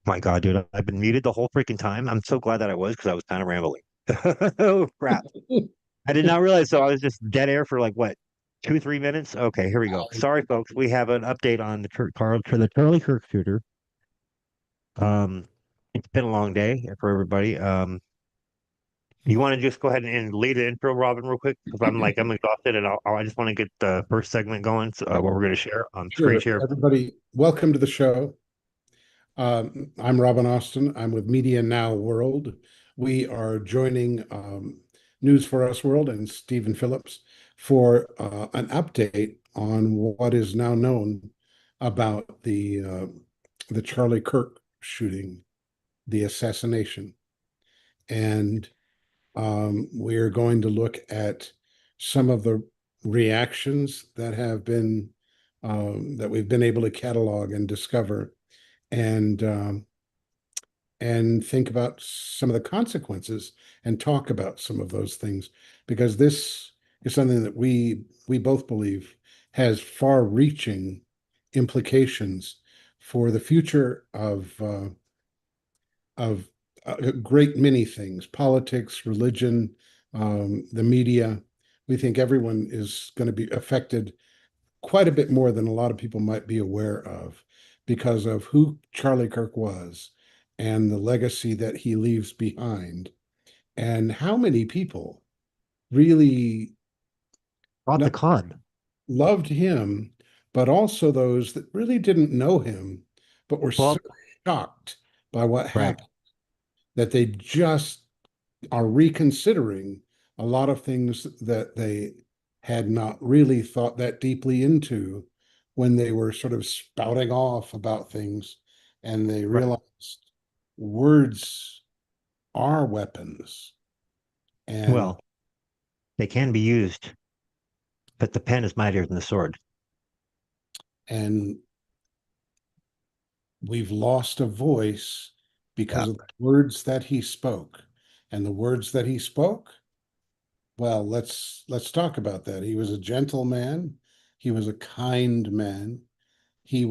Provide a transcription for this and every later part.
My God, dude, I've been muted the whole freaking time. I'm so glad that I was because I was kind of rambling. Oh crap. I did not realize. So I was just dead air for like what, 2, 3 minutes? Okay, here we go. Sorry, folks. We have an update on the the Charlie Kirk shooter. Um, it's been a long day for everybody. You want to just go ahead and lead the intro, Robin, real quick? Because I'm exhausted and I just want to get the first segment going. So, what we're going to share on screen Sure. share. Everybody, welcome to the show. I'm Robin Austin. I'm with Media Now World. We are joining News4us World and Stephen Phillips for an update on what is now known about the Charlie Kirk shooting, the assassination. And we're going to look at some of the reactions that have been that we've been able to catalog and discover, and think about some of the consequences and talk about some of those things, because this is something that we both believe has far-reaching implications for the future of a great many things: politics, religion, the media. We think everyone is going to be affected quite a bit more than a lot of people might be aware of, because of who Charlie Kirk was and the legacy that he leaves behind, and how many people really Brought the not con. loved him, but also those that really didn't know him, but were so Well, shocked by what right. happened that they just are reconsidering a lot of things that they had not really thought that deeply into when they were sort of spouting off about things, and they Right. realized words are weapons. and Well, they can be used, but the pen is mightier than the sword. and we've lost a voice Yeah. because of the words that he spoke. And the words that he spoke, well, let's talk about that. He was a gentle man. He was a kind man. He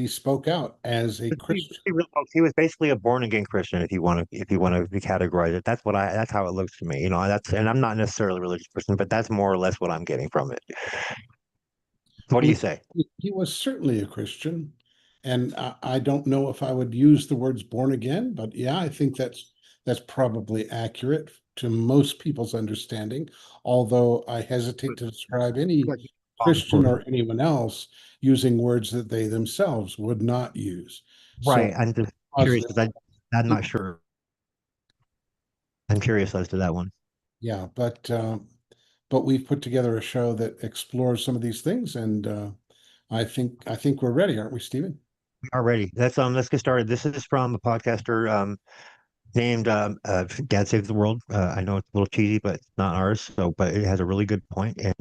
spoke out as a Christian. He was basically a born again Christian, if you want to categorize it. That's how it looks to me. And I'm not necessarily a religious person, but that's more or less what I'm getting from it. What do Well, you say? he was certainly a Christian, and I don't know if I would use the words born again, but yeah, I think that's probably accurate to most people's understanding. Although I hesitate to describe any Christian or anyone else using words that they themselves would not use. Right. So I'm just curious positive. because I'm not sure. I'm curious as to that one. Yeah, but we've put together a show that explores some of these things, and I think we're ready, aren't we, Stephen? We are ready. Let's get started. This is from a podcaster named Dad Saves the World. I know it's a little cheesy, but it's not ours. So, but it has a really good point, and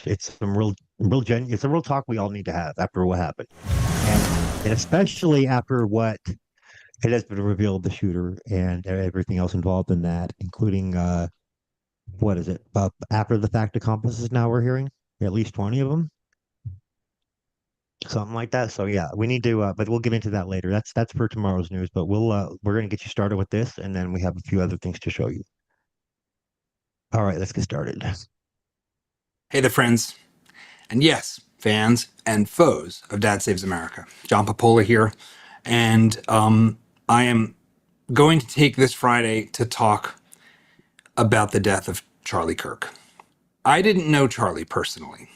it's some it's a real talk we all need to have after what happened, and especially after what it has been revealed, the shooter and everything else involved in that, including what is it? After the fact accomplices. Now we're hearing at least 20 of them, something like that. So yeah, we need to, but we'll get into that later. That's for tomorrow's news. But we're gonna get you started with this, and then we have a few other things to show you. All right, let's get started. Hey there, friends. And yes, fans and foes of Dad Saves America. John Papola here. And I am going to take this Friday to talk about the death of Charlie Kirk. I didn't know Charlie personally.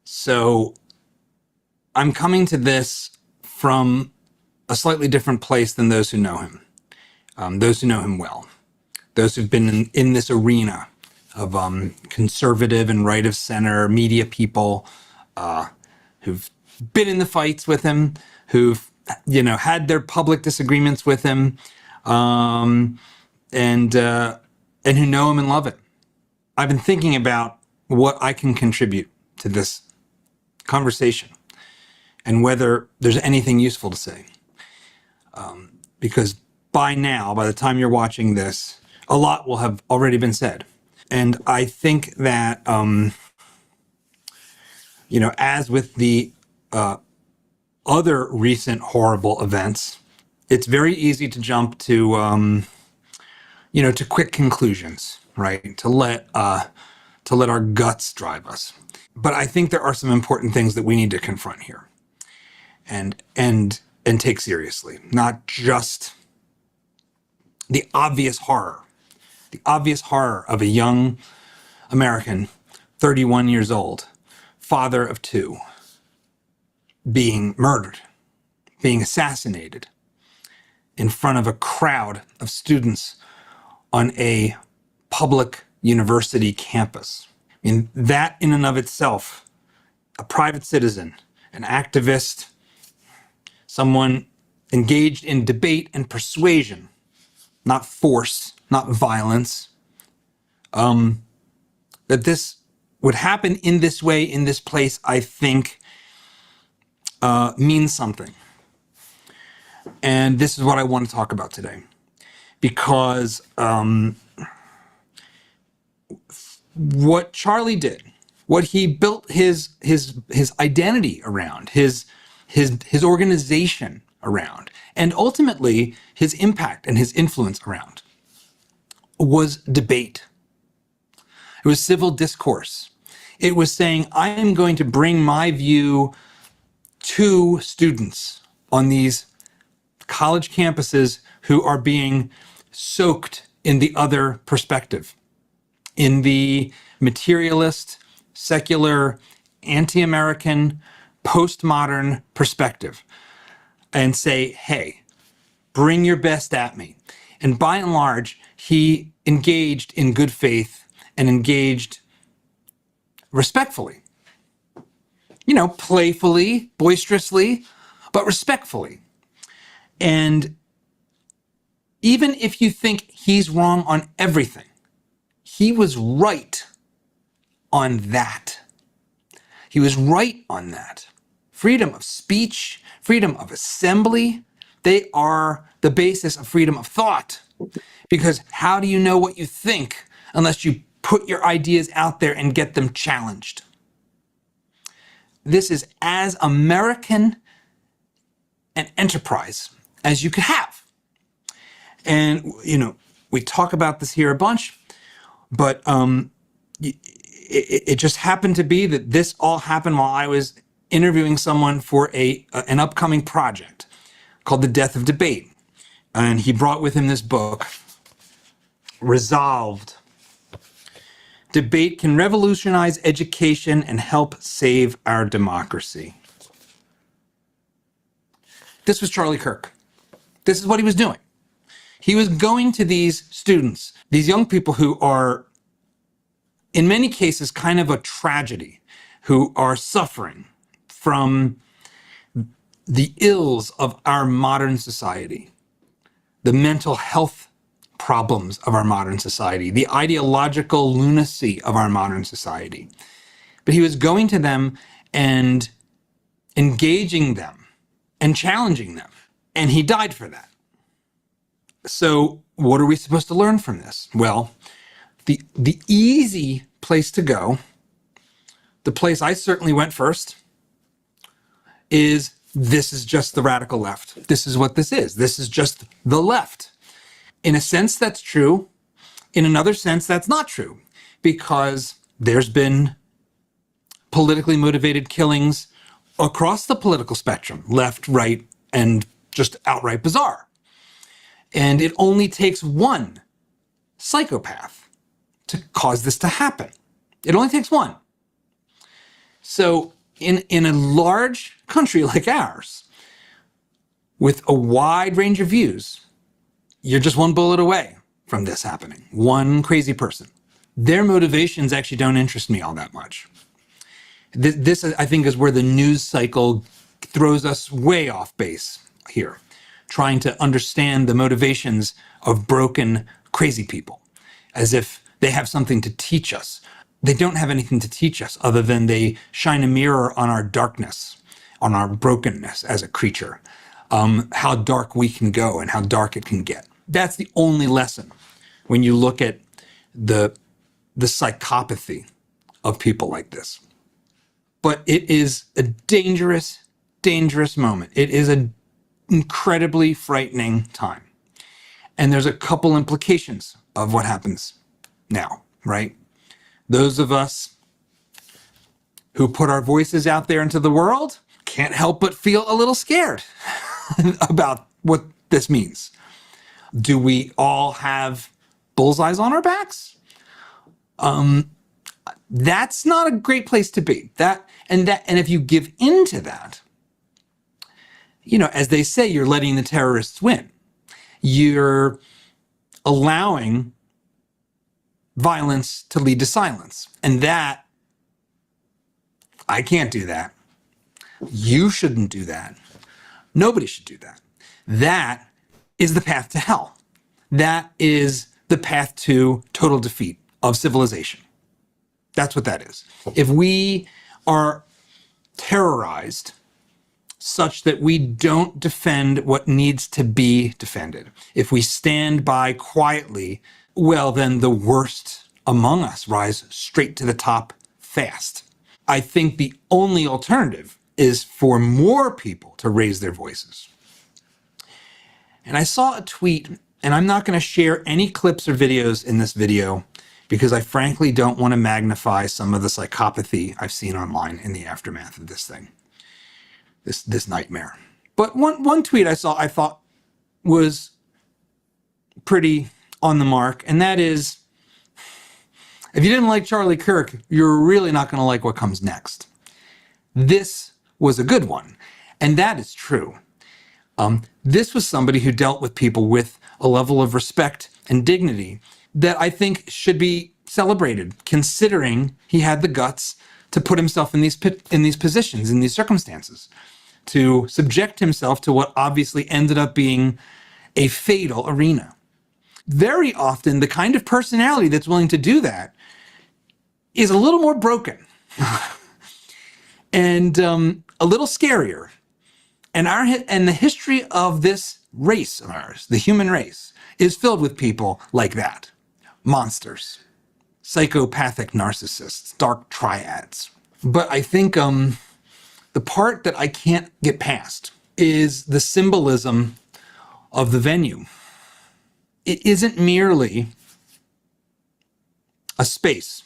So I'm coming to this from a slightly different place than those who know him, those who know him well, those who've been in this arena of conservative and right of center media people, who've been in the fights with him, who've had their public disagreements with him, um, and who know him and love it. I've been thinking about what I can contribute to this conversation and whether there's anything useful to say. Because by now, by the time you're watching this, a lot will have already been said. And I think that, as with the other recent horrible events it's very easy to jump to, to quick conclusions, right? To let our guts drive us. But I think there are some important things that we need to confront here, and take seriously, not just the obvious horror of a young American, 31 years old, father of two, being murdered, being assassinated in front of a crowd of students on a public university campus. I mean, that in and of itself, a private citizen, an activist, someone engaged in debate and persuasion, not force, not violence, that this would happen in this way, in this place, I think means something. And this is what I want to talk about today. Because what Charlie did, what he built his identity around, his organization around, and ultimately his impact and his influence around, was debate. It was civil discourse. It was saying, I am going to bring my view to students on these college campuses who are being soaked in the other perspective, in the materialist, secular, anti-American, postmodern perspective, and say, hey, bring your best at me. And by and large, he engaged in good faith and engaged respectfully, playfully, boisterously, but respectfully. And even if you think he's wrong on everything, he was right on that. He was right on that. Freedom of speech, freedom of assembly, they are the basis of freedom of thought. Because how do you know what you think unless you put your ideas out there and get them challenged? This is as American an enterprise as you could have. And, we talk about this here a bunch, but it just happened to be that this all happened while I was interviewing someone for an upcoming project called The Death of Debate. And he brought with him this book, Resolved. Debate can revolutionize education and help save our democracy. This was Charlie Kirk. This is what he was doing. He was going to these students, these young people who are, in many cases, kind of a tragedy, who are suffering from the ills of our modern society, the mental health problems of our modern society, the ideological lunacy of our modern society. But he was going to them and engaging them and challenging them. And he died for that. So what are we supposed to learn from this? Well, the easy place to go, the place I certainly went first, is this is just the radical left. This is what this is. This is just the left. In a sense, that's true. In another sense, that's not true, because there's been politically motivated killings across the political spectrum, left, right, and just outright bizarre. And it only takes one psychopath to cause this to happen. It only takes one. So in a large country like ours, with a wide range of views, you're just one bullet away from this happening. One crazy person. Their motivations actually don't interest me all that much. This, I think, is where the news cycle throws us way off base here, trying to understand the motivations of broken, crazy people, as if they have something to teach us. They don't have anything to teach us other than they shine a mirror on our darkness, on our brokenness as a creature, how dark we can go and how dark it can get. That's the only lesson when you look at the psychopathy of people like this. But it is a dangerous, dangerous moment. It is incredibly frightening time. And there's a couple implications of what happens now, right? Those of us who put our voices out there into the world can't help but feel a little scared about what this means. Do we all have bullseyes on our backs? That's not a great place to be. And if you give into that, as they say, you're letting the terrorists win. You're allowing violence to lead to silence. And that, I can't do that. You shouldn't do that. Nobody should do that. That is the path to hell. That is the path to total defeat of civilization. That's what that is. If we are terrorized such that we don't defend what needs to be defended, if we stand by quietly, well, then the worst among us rise straight to the top fast. I think the only alternative is for more people to raise their voices. And I saw a tweet, and I'm not going to share any clips or videos in this video because I frankly don't want to magnify some of the psychopathy I've seen online in the aftermath of this thing, this nightmare. But one tweet I saw I thought was pretty on the mark, and that is, if you didn't like Charlie Kirk, you're really not going to like what comes next. This was a good one, and that is true. This was somebody who dealt with people with a level of respect and dignity that I think should be celebrated, considering he had the guts to put himself in these positions, in these circumstances, to subject himself to what obviously ended up being a fatal arena. Very often, the kind of personality that's willing to do that is a little more broken and a little scarier. And the history of this race of ours, the human race, is filled with people like that. Monsters, psychopathic narcissists, dark triads. But I think the part that I can't get past is the symbolism of the venue. It isn't merely a space.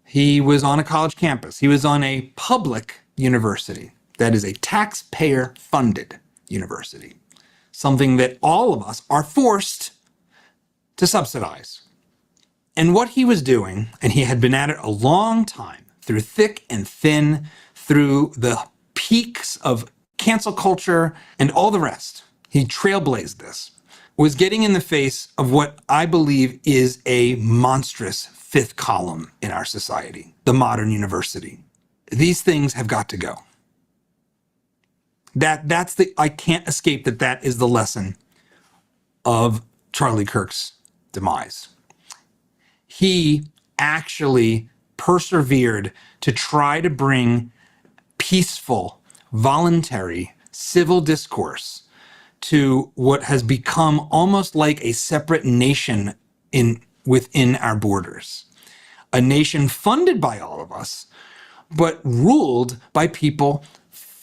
He was on a college campus. He was on a public university. That is a taxpayer-funded university, something that all of us are forced to subsidize. And what he was doing, and he had been at it a long time, through thick and thin, through the peaks of cancel culture and all the rest, he trailblazed this, was getting in the face of what I believe is a monstrous fifth column in our society, the modern university. These things have got to go. I can't escape that is the lesson of Charlie Kirk's demise. He actually persevered to try to bring peaceful, voluntary, civil discourse to what has become almost like a separate nation within our borders. A nation funded by all of us, but ruled by people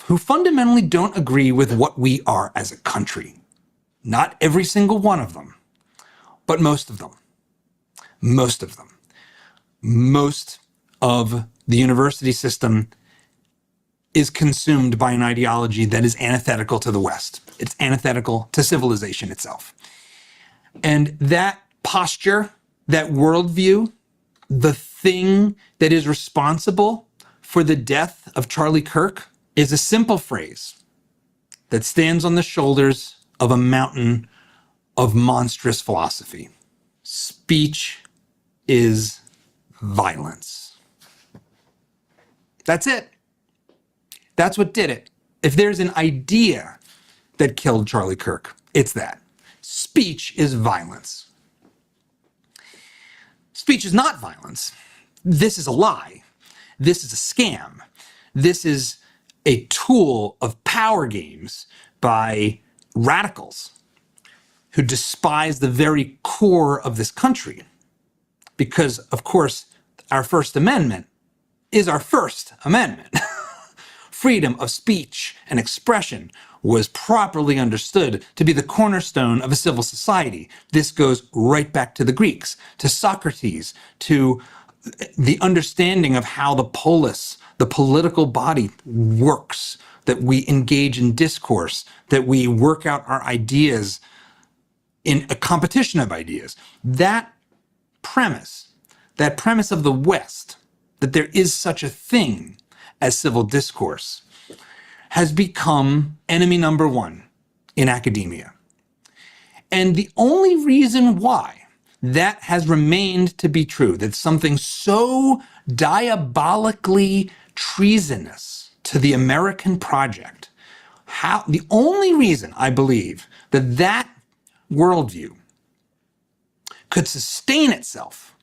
who fundamentally don't agree with what we are as a country. Not every single one of them, but most of them. Most of them. Most of the university system is consumed by an ideology that is antithetical to the West. It's antithetical to civilization itself. And that posture, that worldview, the thing that is responsible for the death of Charlie Kirk is a simple phrase that stands on the shoulders of a mountain of monstrous philosophy. Speech is violence. That's it. That's what did it. If there's an idea that killed Charlie Kirk, it's that. Speech is violence. Speech is not violence. This is a lie. This is a scam. This is a tool of power games by radicals who despise the very core of this country. Because, of course, our First Amendment is our First Amendment. Freedom of speech and expression, was properly understood to be the cornerstone of a civil society. This goes right back to the Greeks, to Socrates, to the understanding of how the polis, the political body, works, that we engage in discourse, that we work out our ideas in a competition of ideas. That premise of the West, that there is such a thing as civil discourse, has become enemy number one in academia. And the only reason why that has remained to be true, that something so diabolically treasonous to the American project, the only reason I believe that that worldview could sustain itself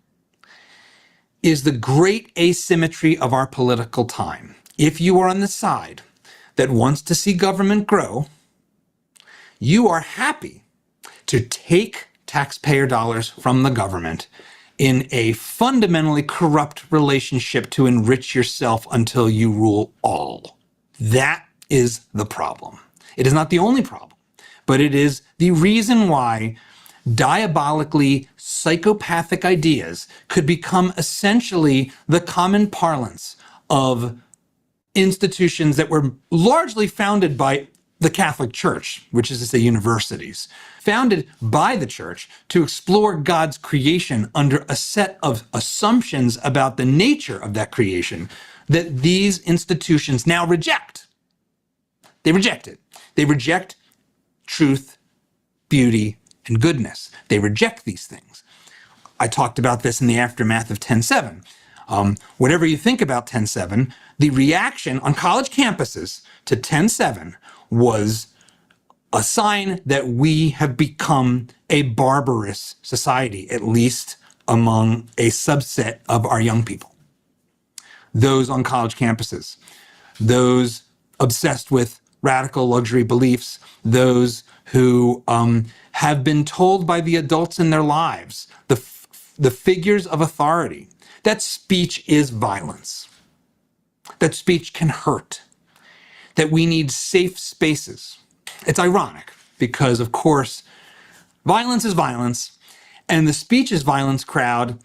is the great asymmetry of our political time. If you are on the side that wants to see government grow, you are happy to take taxpayer dollars from the government in a fundamentally corrupt relationship to enrich yourself until you rule all. That is the problem. It is not the only problem, but it is the reason why diabolically psychopathic ideas could become essentially the common parlance of institutions that were largely founded by the Catholic Church, which is to say universities, founded by the church to explore God's creation under a set of assumptions about the nature of that creation that these institutions now reject. They reject it. They reject truth, beauty, and goodness. They reject these things. I talked about this in the aftermath of 10/7. Whatever you think about 10/7, the reaction on college campuses to 10/7 was a sign that we have become a barbarous society, at least among a subset of our young people. Those on college campuses, those obsessed with radical luxury beliefs, those who have been told by the adults in their lives, the figures of authority, that speech is violence, that speech can hurt, that we need safe spaces. It's ironic because, of course, violence is violence, and the speech is violence crowd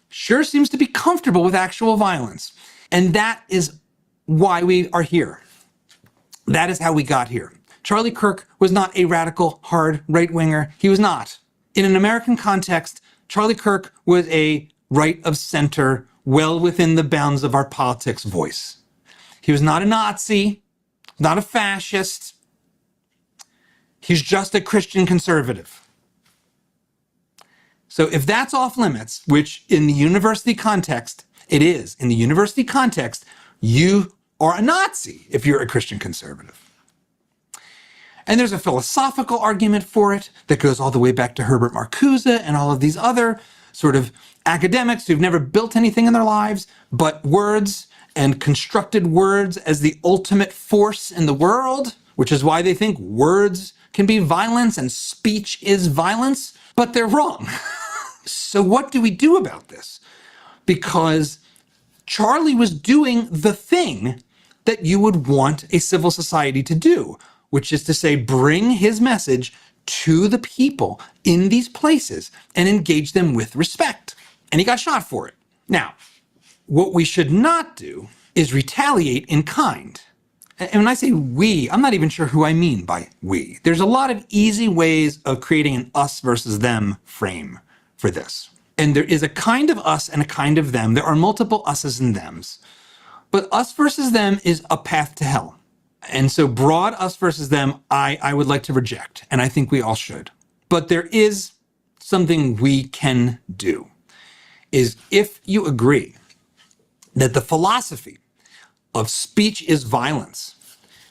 sure seems to be comfortable with actual violence. And that is why we are here. That is how we got here. Charlie Kirk was not a radical, hard right-winger. He was not. In an American context, Charlie Kirk was a right of center, well within the bounds of our politics voice. He was not a Nazi, not a fascist. He's just a Christian conservative. So if that's off limits, which in the university context, it is, in the university context, you are a Nazi if you're a Christian conservative. And there's a philosophical argument for it that goes all the way back to Herbert Marcuse and all of these other sort of academics who've never built anything in their lives, but words and constructed words as the ultimate force in the world, which is why they think words can be violence and speech is violence, but they're wrong. So what do we do about this? Because Charlie was doing the thing that you would want a civil society to do, which is to say, bring his message to the people in these places and engage them with respect. And he got shot for it. Now, what we should not do is retaliate in kind. And when I say we, I'm not even sure who I mean by we. There's a lot of easy ways of creating an us versus them frame for this. And there is a kind of us and a kind of them. There are multiple us's and thems. But us versus them is a path to hell. And so broad us versus them, I would like to reject. And I think we all should. But there is something we can do. Is if you agree that the philosophy of speech is violence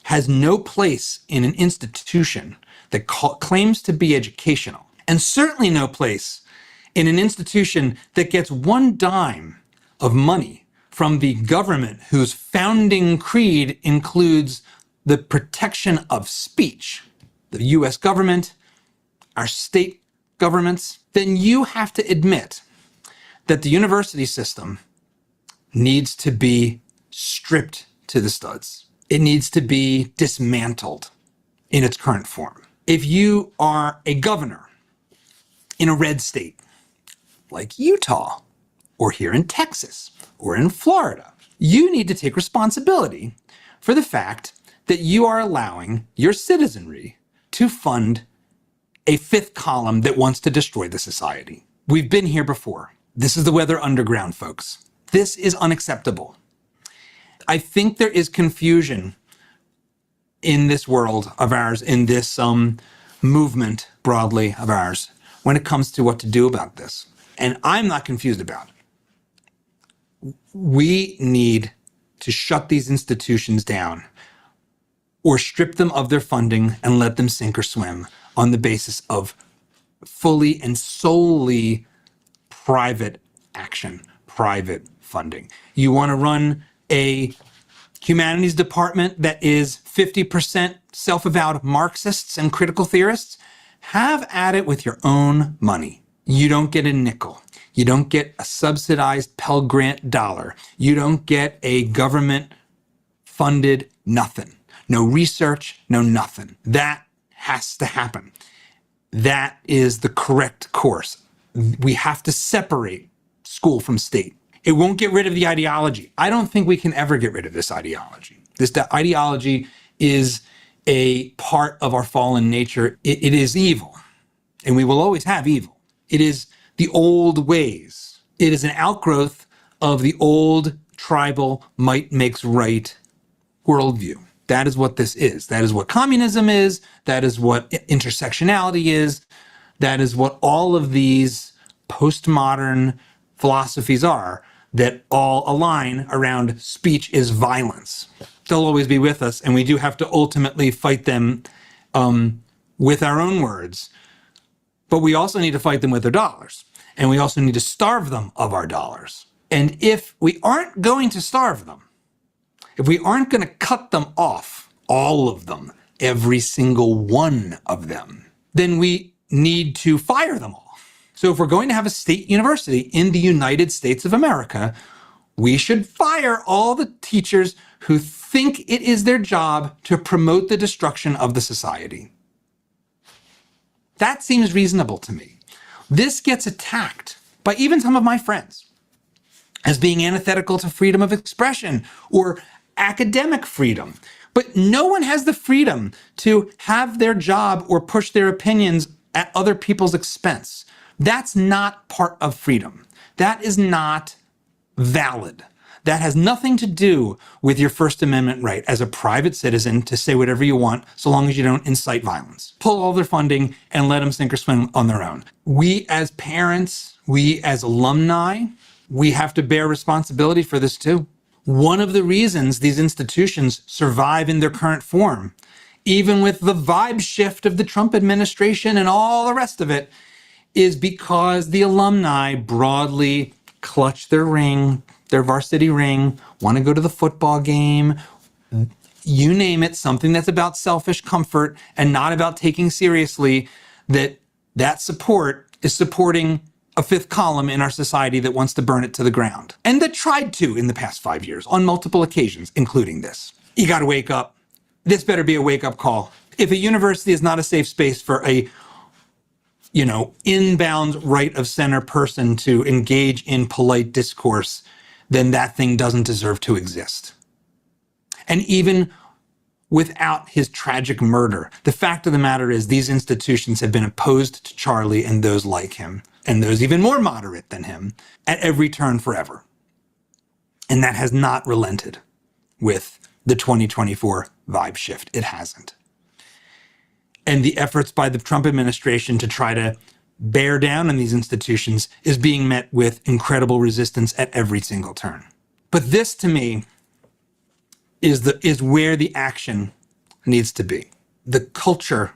has no place in an institution that claims to be educational, and certainly no place in an institution that gets one dime of money from the government whose founding creed includes the protection of speech, the US government, our state governments, then you have to admit that the university system needs to be stripped to the studs. It needs to be dismantled in its current form. If you are a governor in a red state like Utah, or here in Texas, or in Florida, you need to take responsibility for the fact that you are allowing your citizenry to fund a fifth column that wants to destroy the society. We've been here before. This is the weather underground, folks. This is unacceptable. I think there is confusion in this world of ours, in this movement broadly of ours, when it comes to what to do about this. And I'm not confused about it. We need to shut these institutions down or strip them of their funding and let them sink or swim on the basis of fully and solely private action, private funding. You want to run a humanities department that is 50% self-avowed Marxists and critical theorists? Have at it with your own money. You don't get a nickel. You don't get a subsidized Pell Grant dollar. You don't get a government-funded nothing. No research, no nothing. That has to happen. That is the correct course. We have to separate school from state. It won't get rid of the ideology. I don't think we can ever get rid of this ideology. This ideology is a part of our fallen nature. It is evil, and we will always have evil. It is the old ways. It is an outgrowth of the old tribal might makes right worldview. That is what this is. That is what communism is. That is what intersectionality is. That is what all of these postmodern philosophies are, that all align around speech is violence. They'll always be with us, and we do have to ultimately fight them with our own words. But we also need to fight them with their dollars, and we also need to starve them of our dollars. And if we aren't going to starve them, if we aren't going to cut them off, all of them, every single one of them, then we need to fire them all. So if we're going to have a state university in the United States of America, we should fire all the teachers who think it is their job to promote the destruction of the society. That seems reasonable to me. This gets attacked by even some of my friends as being antithetical to freedom of expression or academic freedom. But no one has the freedom to have their job or push their opinions at other people's expense. That's not part of freedom. That is not valid. That has nothing to do with your First Amendment right as a private citizen to say whatever you want, so long as you don't incite violence. Pull all their funding and let them sink or swim on their own. We as parents, we as alumni, we have to bear responsibility for this too. One of the reasons these institutions survive in their current form, even with the vibe shift of the Trump administration and all the rest of it, is because the alumni broadly clutch their ring, their varsity ring, want to go to the football game, you name it, something that's about selfish comfort and not about taking seriously that support is supporting a fifth column in our society that wants to burn it to the ground. And that tried to in the past 5 years on multiple occasions, including this. You got to wake up. This better be a wake-up call. If a university is not a safe space for a inbound right of center person to engage in polite discourse, then that thing doesn't deserve to exist. And even without his tragic murder, the fact of the matter is these institutions have been opposed to Charlie and those like him, and those even more moderate than him, at every turn forever. And that has not relented with the 2024 vibe shift. It hasn't. And the efforts by the Trump administration to try to bear down on these institutions is being met with incredible resistance at every single turn. But this, to me, is where the action needs to be. The culture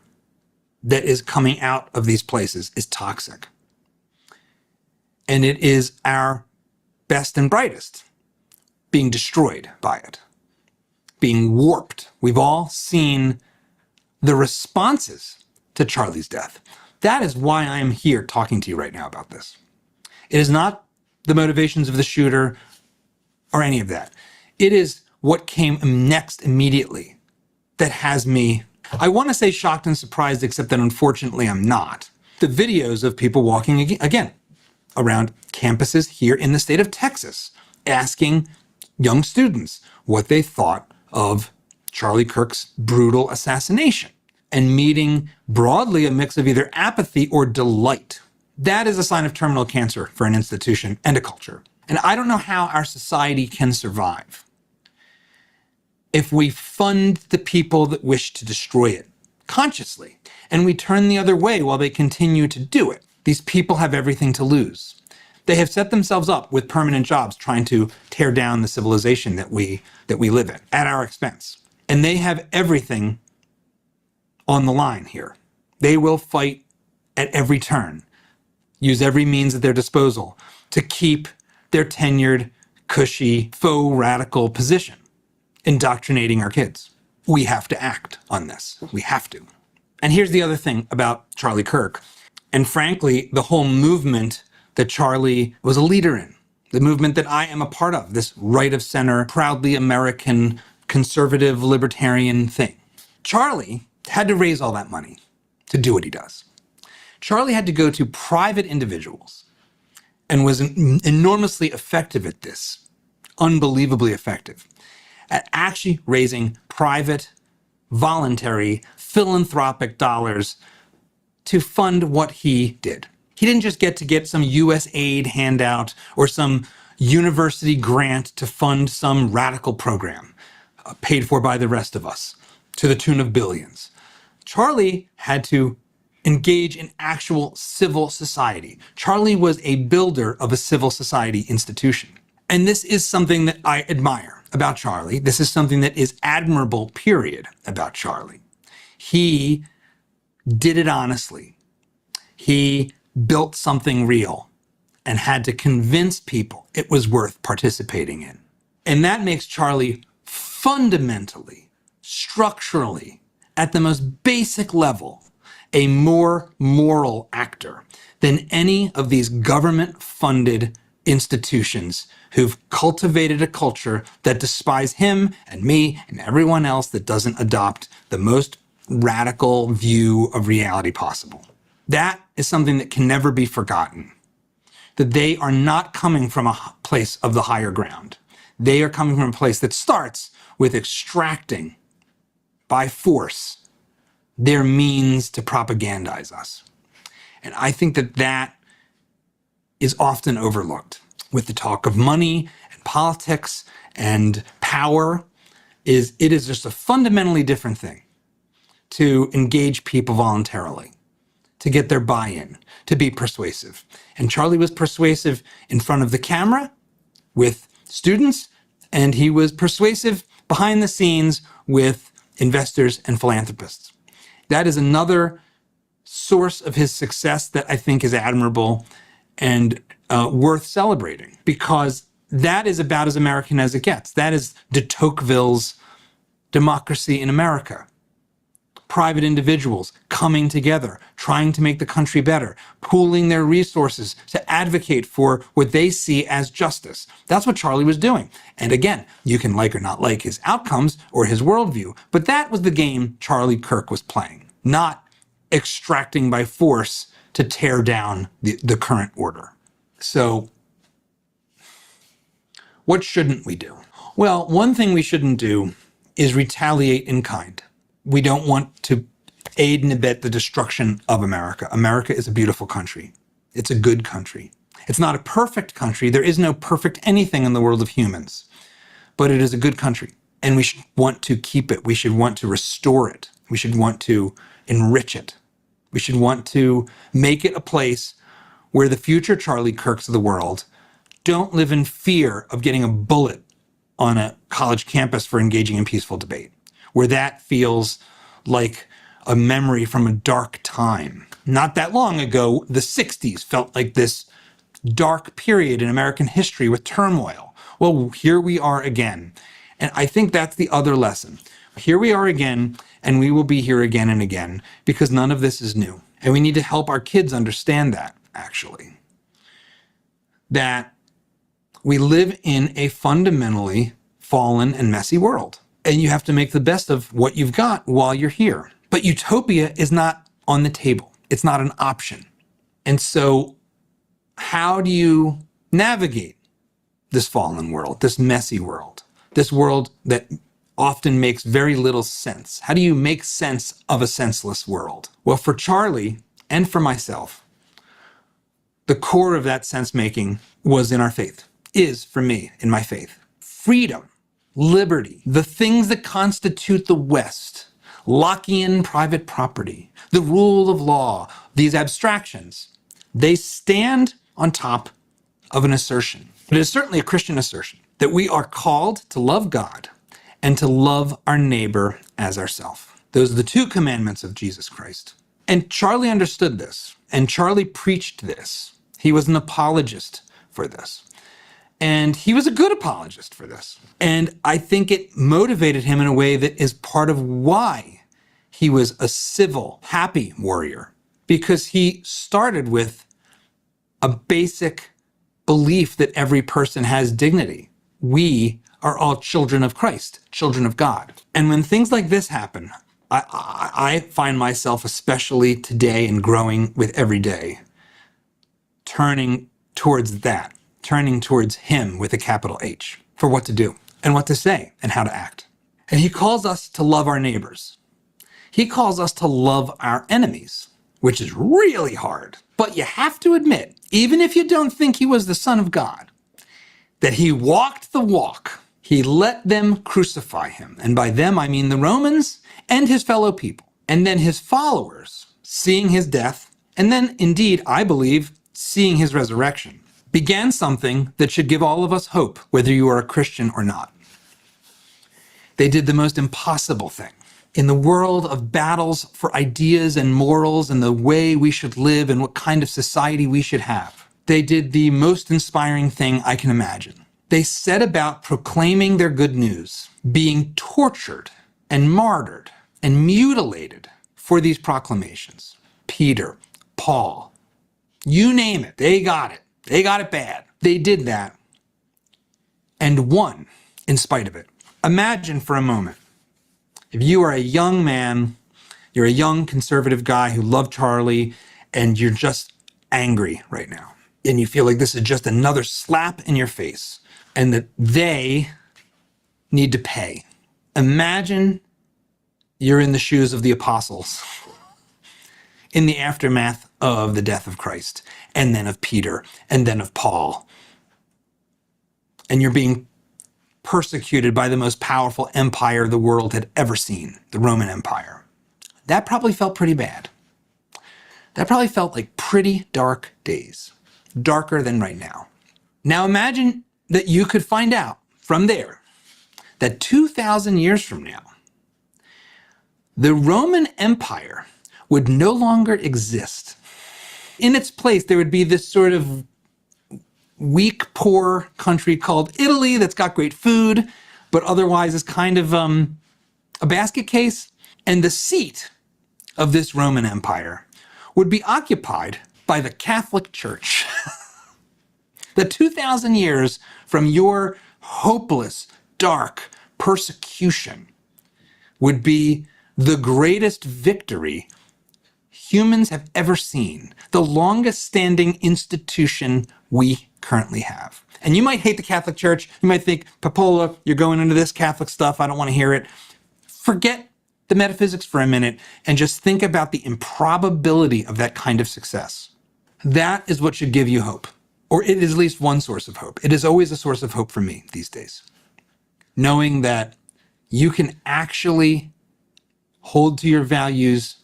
that is coming out of these places is toxic. And it is our best and brightest being destroyed by it, being warped. We've all seen the responses to Charlie's death. That is why I am here talking to you right now about this. It is not the motivations of the shooter or any of that. It is what came next immediately that has me, I want to say shocked and surprised, except that unfortunately I'm not. The videos of people walking again around campuses here in the state of Texas, asking young students what they thought of Charlie Kirk's brutal assassination, and meeting broadly a mix of either apathy or delight. That is a sign of terminal cancer for an institution and a culture. And I don't know how our society can survive if we fund the people that wish to destroy it consciously, and we turn the other way while they continue to do it. These people have everything to lose. They have set themselves up with permanent jobs trying to tear down the civilization that we live in at our expense. And they have everything on the line here. They will fight at every turn, use every means at their disposal to keep their tenured, cushy, faux radical position, indoctrinating our kids. We have to act on this. We have to. And here's the other thing about Charlie Kirk, and frankly, the whole movement that Charlie was a leader in, the movement that I am a part of, this right of center, proudly American, conservative, libertarian thing. Charlie had to raise all that money to do what he does. Charlie had to go to private individuals and was enormously effective at this, unbelievably effective, at actually raising private, voluntary, philanthropic dollars to fund what he did. He didn't just get some US aid handout or some university grant to fund some radical program paid for by the rest of us to the tune of billions. Charlie had to engage in actual civil society. Charlie was a builder of a civil society institution. And this is something that I admire about Charlie. This is something that is admirable, period, about Charlie. He did it honestly. He built something real and had to convince people it was worth participating in. And that makes Charlie fundamentally, structurally, at the most basic level, a more moral actor than any of these government-funded institutions who've cultivated a culture that despise him and me and everyone else that doesn't adopt the most radical view of reality possible. That is something that can never be forgotten. That they are not coming from a place of the higher ground. They are coming from a place that starts with extracting by force their means to propagandize us. And I think that that is often overlooked with the talk of money and politics and power. It is just a fundamentally different thing to engage people voluntarily, to get their buy-in, to be persuasive. And Charlie was persuasive in front of the camera with students, and he was persuasive behind the scenes with investors and philanthropists. That is another source of his success that I think is admirable and worth celebrating, because that is about as American as it gets. That is de Tocqueville's democracy in America. Private individuals coming together, trying to make the country better, pooling their resources to advocate for what they see as justice. That's what Charlie was doing. And again, you can like or not like his outcomes or his worldview, but that was the game Charlie Kirk was playing, not extracting by force to tear down the current order. So what shouldn't we do? Well, one thing we shouldn't do is retaliate in kind. We don't want to aid and abet the destruction of America. America is a beautiful country. It's a good country. It's not a perfect country. There is no perfect anything in the world of humans, but it is a good country, and we should want to keep it. We should want to restore it. We should want to enrich it. We should want to make it a place where the future Charlie Kirks of the world don't live in fear of getting a bullet on a college campus for engaging in peaceful debate, where that feels like a memory from a dark time. Not that long ago, the 60s felt like this dark period in American history with turmoil. Well, here we are again. And I think that's the other lesson. Here we are again, and we will be here again and again, because none of this is new. And we need to help our kids understand that, actually. That we live in a fundamentally fallen and messy world. And you have to make the best of what you've got while you're here. But utopia is not on the table. It's not an option. And so how do you navigate this fallen world, this messy world, this world that often makes very little sense? How do you make sense of a senseless world? Well, for Charlie and for myself, the core of that sense making was in our faith, is for me in my faith. Freedom, liberty, the things that constitute the West, Lockean private property, the rule of law, these abstractions, they stand on top of an assertion. It is certainly a Christian assertion that we are called to love God and to love our neighbor as ourselves. Those are the two commandments of Jesus Christ. And Charlie understood this, and Charlie preached this. He was an apologist for this. And he was a good apologist for this. And I think it motivated him in a way that is part of why he was a civil, happy warrior, because he started with a basic belief that every person has dignity. We are all children of Christ, children of God. And when things like this happen, I find myself, especially today and growing with every day, turning towards that, turning towards him with a capital H for what to do and what to say and how to act. And he calls us to love our neighbors. He calls us to love our enemies, which is really hard. But you have to admit, even if you don't think he was the Son of God, that he walked the walk. He let them crucify him. And by them, I mean the Romans and his fellow people. And then his followers, seeing his death, and then indeed, I believe, seeing his resurrection, began something that should give all of us hope, whether you are a Christian or not. They did the most impossible thing. In the world of battles for ideas and morals and the way we should live and what kind of society we should have, they did the most inspiring thing I can imagine. They set about proclaiming their good news, being tortured and martyred and mutilated for these proclamations. Peter, Paul, you name it, they got it. They got it bad. They did that and won in spite of it. Imagine for a moment, if you are a young man, you're a young conservative guy who loved Charlie, and you're just angry right now, and you feel like this is just another slap in your face, and that they need to pay. Imagine you're in the shoes of the apostles in the aftermath of the death of Christ, and then of Peter, and then of Paul. And you're being persecuted by the most powerful empire the world had ever seen, the Roman Empire. That probably felt pretty bad. That probably felt like pretty dark days, darker than right now. Now imagine that you could find out from there that 2,000 years from now, the Roman Empire would no longer exist. In its place, there would be this sort of weak, poor country called Italy that's got great food, but otherwise is kind of a basket case. And the seat of this Roman Empire would be occupied by the Catholic Church. The 2,000 years from your hopeless, dark persecution would be the greatest victory humans have ever seen, the longest standing institution we currently have. And you might hate the Catholic Church. You might think, Papola, you're going into this Catholic stuff. I don't want to hear it. Forget the metaphysics for a minute and just think about the improbability of that kind of success. That is what should give you hope. Or it is at least one source of hope. It is always a source of hope for me these days. Knowing that you can actually hold to your values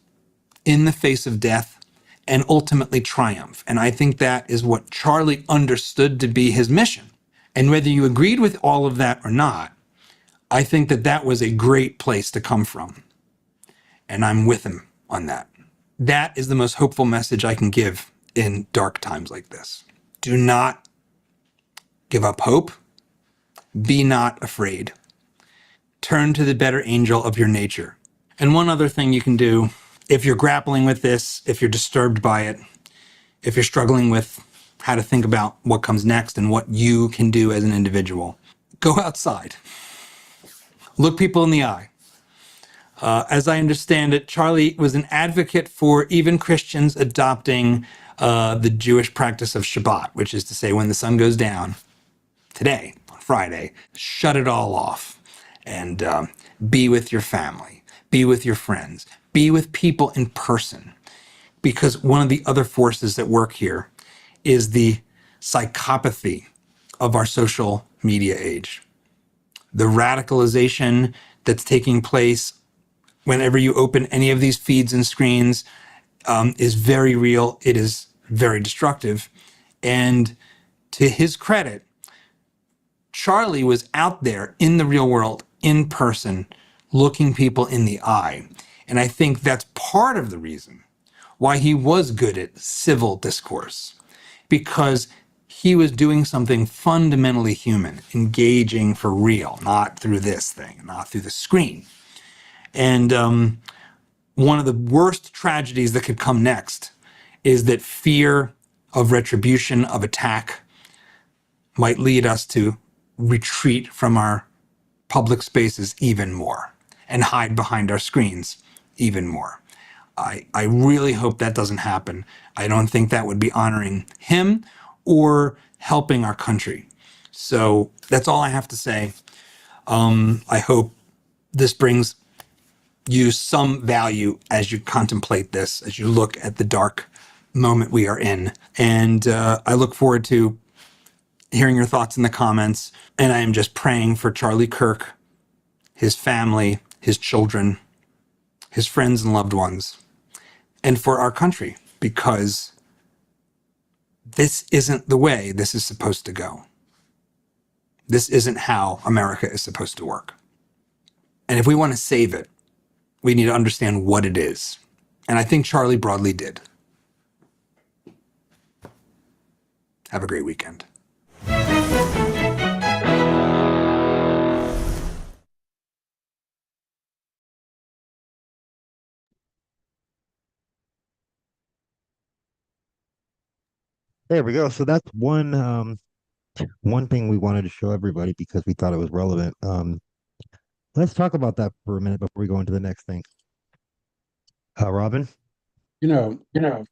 in the face of death and ultimately triumph. And I think that is what Charlie understood to be his mission. And whether you agreed with all of that or not, I think that that was a great place to come from. And I'm with him on that. That is the most hopeful message I can give in dark times like this. Do not give up hope. Be not afraid. Turn to the better angel of your nature. And one other thing you can do, if you're grappling with this, if you're disturbed by it, if you're struggling with how to think about what comes next and what you can do as an individual, go outside. Look people in the eye. As I understand it, Charlie was an advocate for even Christians adopting the Jewish practice of Shabbat, which is to say, when the sun goes down today, on Friday, shut it all off and be with your family, be with your friends, be with people in person. Because one of the other forces at work here is the psychopathy of our social media age. The radicalization that's taking place whenever you open any of these feeds and screens is very real. It is very destructive. And to his credit, Charlie was out there in the real world, in person, looking people in the eye. And I think that's part of the reason why he was good at civil discourse, because he was doing something fundamentally human, engaging for real, not through this thing, not through the screen. And one of the worst tragedies that could come next is that fear of retribution, of attack, might lead us to retreat from our public spaces even more and hide behind our screens even more. I really hope that doesn't happen. I don't think that would be honoring him or helping our country. So that's all I have to say. I hope this brings you some value as you contemplate this, as you look at the dark moment we are in. And I look forward to hearing your thoughts in the comments. And I am just praying for Charlie Kirk, his family, his children, his friends and loved ones, and for our country, because this isn't the way this is supposed to go. This isn't how America is supposed to work. And if we want to save it, we need to understand what it is. And I think Charlie broadly did. Have a great weekend. There we go. So that's one thing we wanted to show everybody because we thought it was relevant. Let's talk about that for a minute before we go into the next thing. Robin? You know,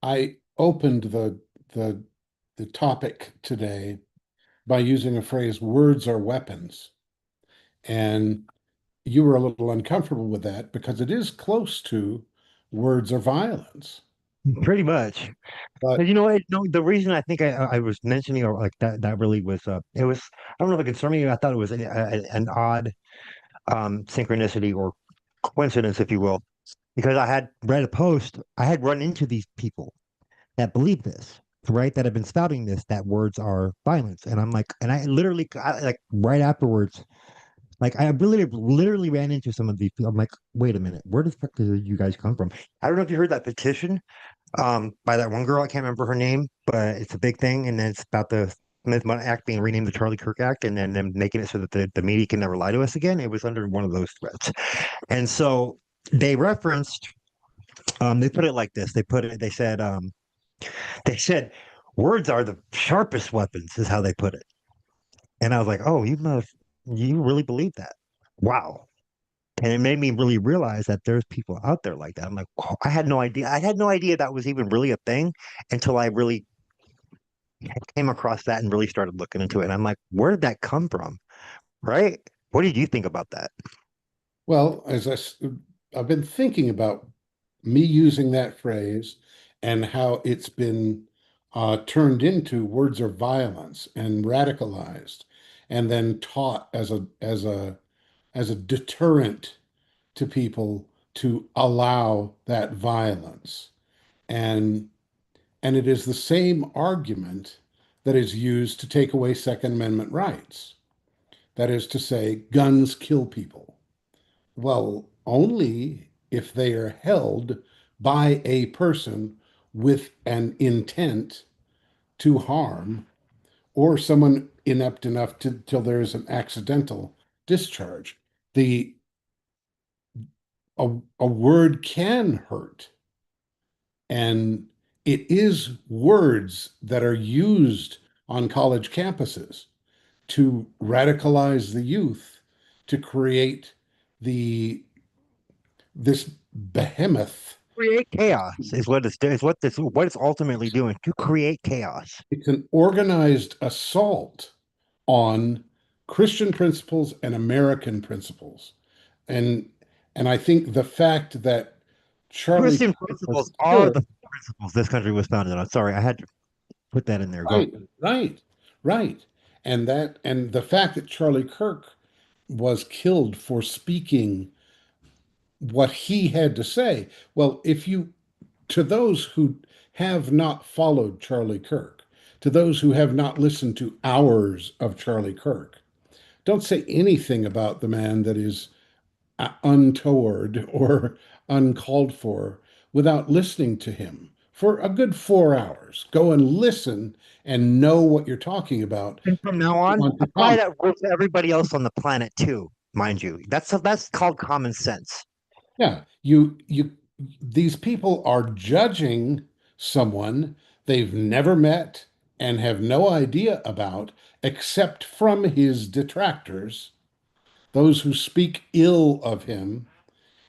I opened the the topic today by using a phrase, words are weapons. And you were a little uncomfortable with that because it is close to words are violence. Pretty much. But But you know what? No, the reason I think I was mentioning or like that really was it was I don't know if it concerned me. I thought it was an odd synchronicity or coincidence, if you will, because I had read a post. I had run into these people that believe this, right? That have been spouting this, that words are violence. And I'm like, and I literally, like right afterwards, like I literally ran into some of these people. I'm like, wait a minute, where the fuck did you guys come from? I don't know if you heard that petition by that one girl. I can't remember her name, but it's a big thing. And then it's about the Smith-Mundt Act being renamed the Charlie Kirk Act and then them making it so that the media can never lie to us again. It was under one of those threats. And so they referenced, they put it like this. They said, words are the sharpest weapons, is how they put it. And I was like, oh, you really believe that? Wow. And it made me really realize that there's people out there like that. I'm like, oh, I had no idea. I had no idea that was even really a thing until I really came across that and really started looking into it. And I'm like, where did that come from? Right? What did you think about that? well, I've been thinking about me using that phrase and how it's been turned into words of violence and radicalized, and then taught as a deterrent to people to allow that violence. And and it is the same argument that is used to take away Second Amendment rights. That is to say, guns kill people. Well, only if they are held by a person with an intent to harm or someone inept enough to till there is an accidental discharge. The a word can hurt, and it is words that are used on college campuses to radicalize the youth to create the this behemoth. Create chaos is what it's ultimately doing to create chaos. It's an organized assault on Christian principles and American principles. And and I think the fact that Charlie Christian Kirk was principles are killed, the principles this country was founded on. Sorry, I had to put that in there. Go. right, right, right. And the fact that Charlie Kirk was killed for speaking what he had to say. Well, if you to those who have not followed Charlie Kirk, to those who have not listened to hours of Charlie Kirk, don't say anything about the man that is untoward or uncalled for without listening to him for a good 4 hours. Go and listen and know what you're talking about. And from now You on, want to apply comment. that rule to everybody else on the planet too, mind you. That's called common sense. Yeah, these people are judging someone they've never met and have no idea about, except from his detractors, those who speak ill of him.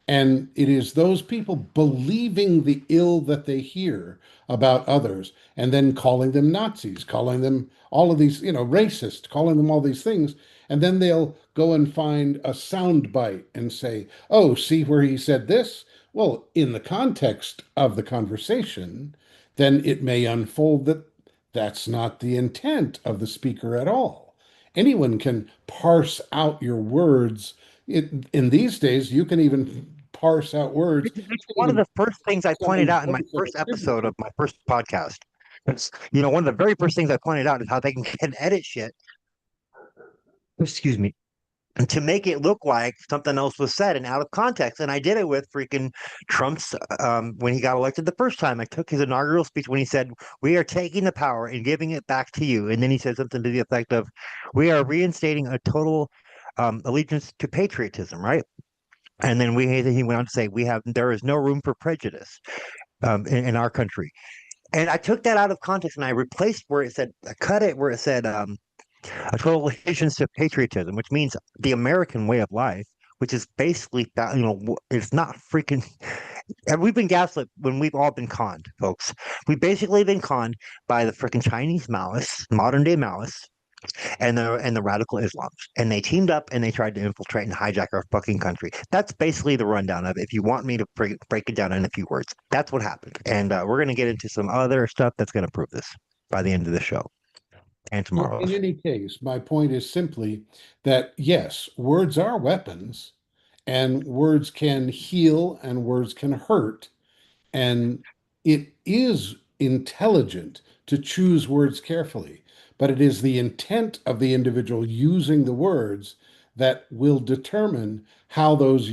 And it is those people believing the ill that they hear about others and then calling them Nazis, calling them all of these, racist, calling them all these things. And then they'll go and find a sound bite and say, oh, see where he said this? Well, in the context of the conversation, then it may unfold that that's not the intent of the speaker at all. Anyone can parse out your words. In these days, you can even parse out words. It's You can one of even the first things I pointed someone's out in my voice as first a tribute. episode of my first podcast. It's, one of the very first things I pointed out is how they can edit shit, excuse me, and to make it look like something else was said and out of context. And I did it with freaking Trump's when he got elected the first time. I took his inaugural speech when he said, "We are taking the power and giving it back to you." And then he said something to the effect of, "We are reinstating a total allegiance to patriotism," right? And then he went on to say, there is no room for prejudice in our country." And I took that out of context and I replaced where it said, I cut it where it said, a total allegiance to patriotism, which means the American way of life, which is basically that, it's not freaking. And we've been gaslit when we've all been conned, folks. We've basically been conned by the freaking Chinese Maoists, modern day Maoists, and the radical Islams, and they teamed up and they tried to infiltrate and hijack our fucking country. That's basically the rundown of it. If you want me to break it down in a few words, that's what happened. And we're going to get into some other stuff that's going to prove this by the end of the show and Well, in tomorrow's. any case, my point is simply that yes, words are weapons, and words can heal and words can hurt. And it is intelligent to choose words carefully, but it is the intent of the individual using the words that will determine how those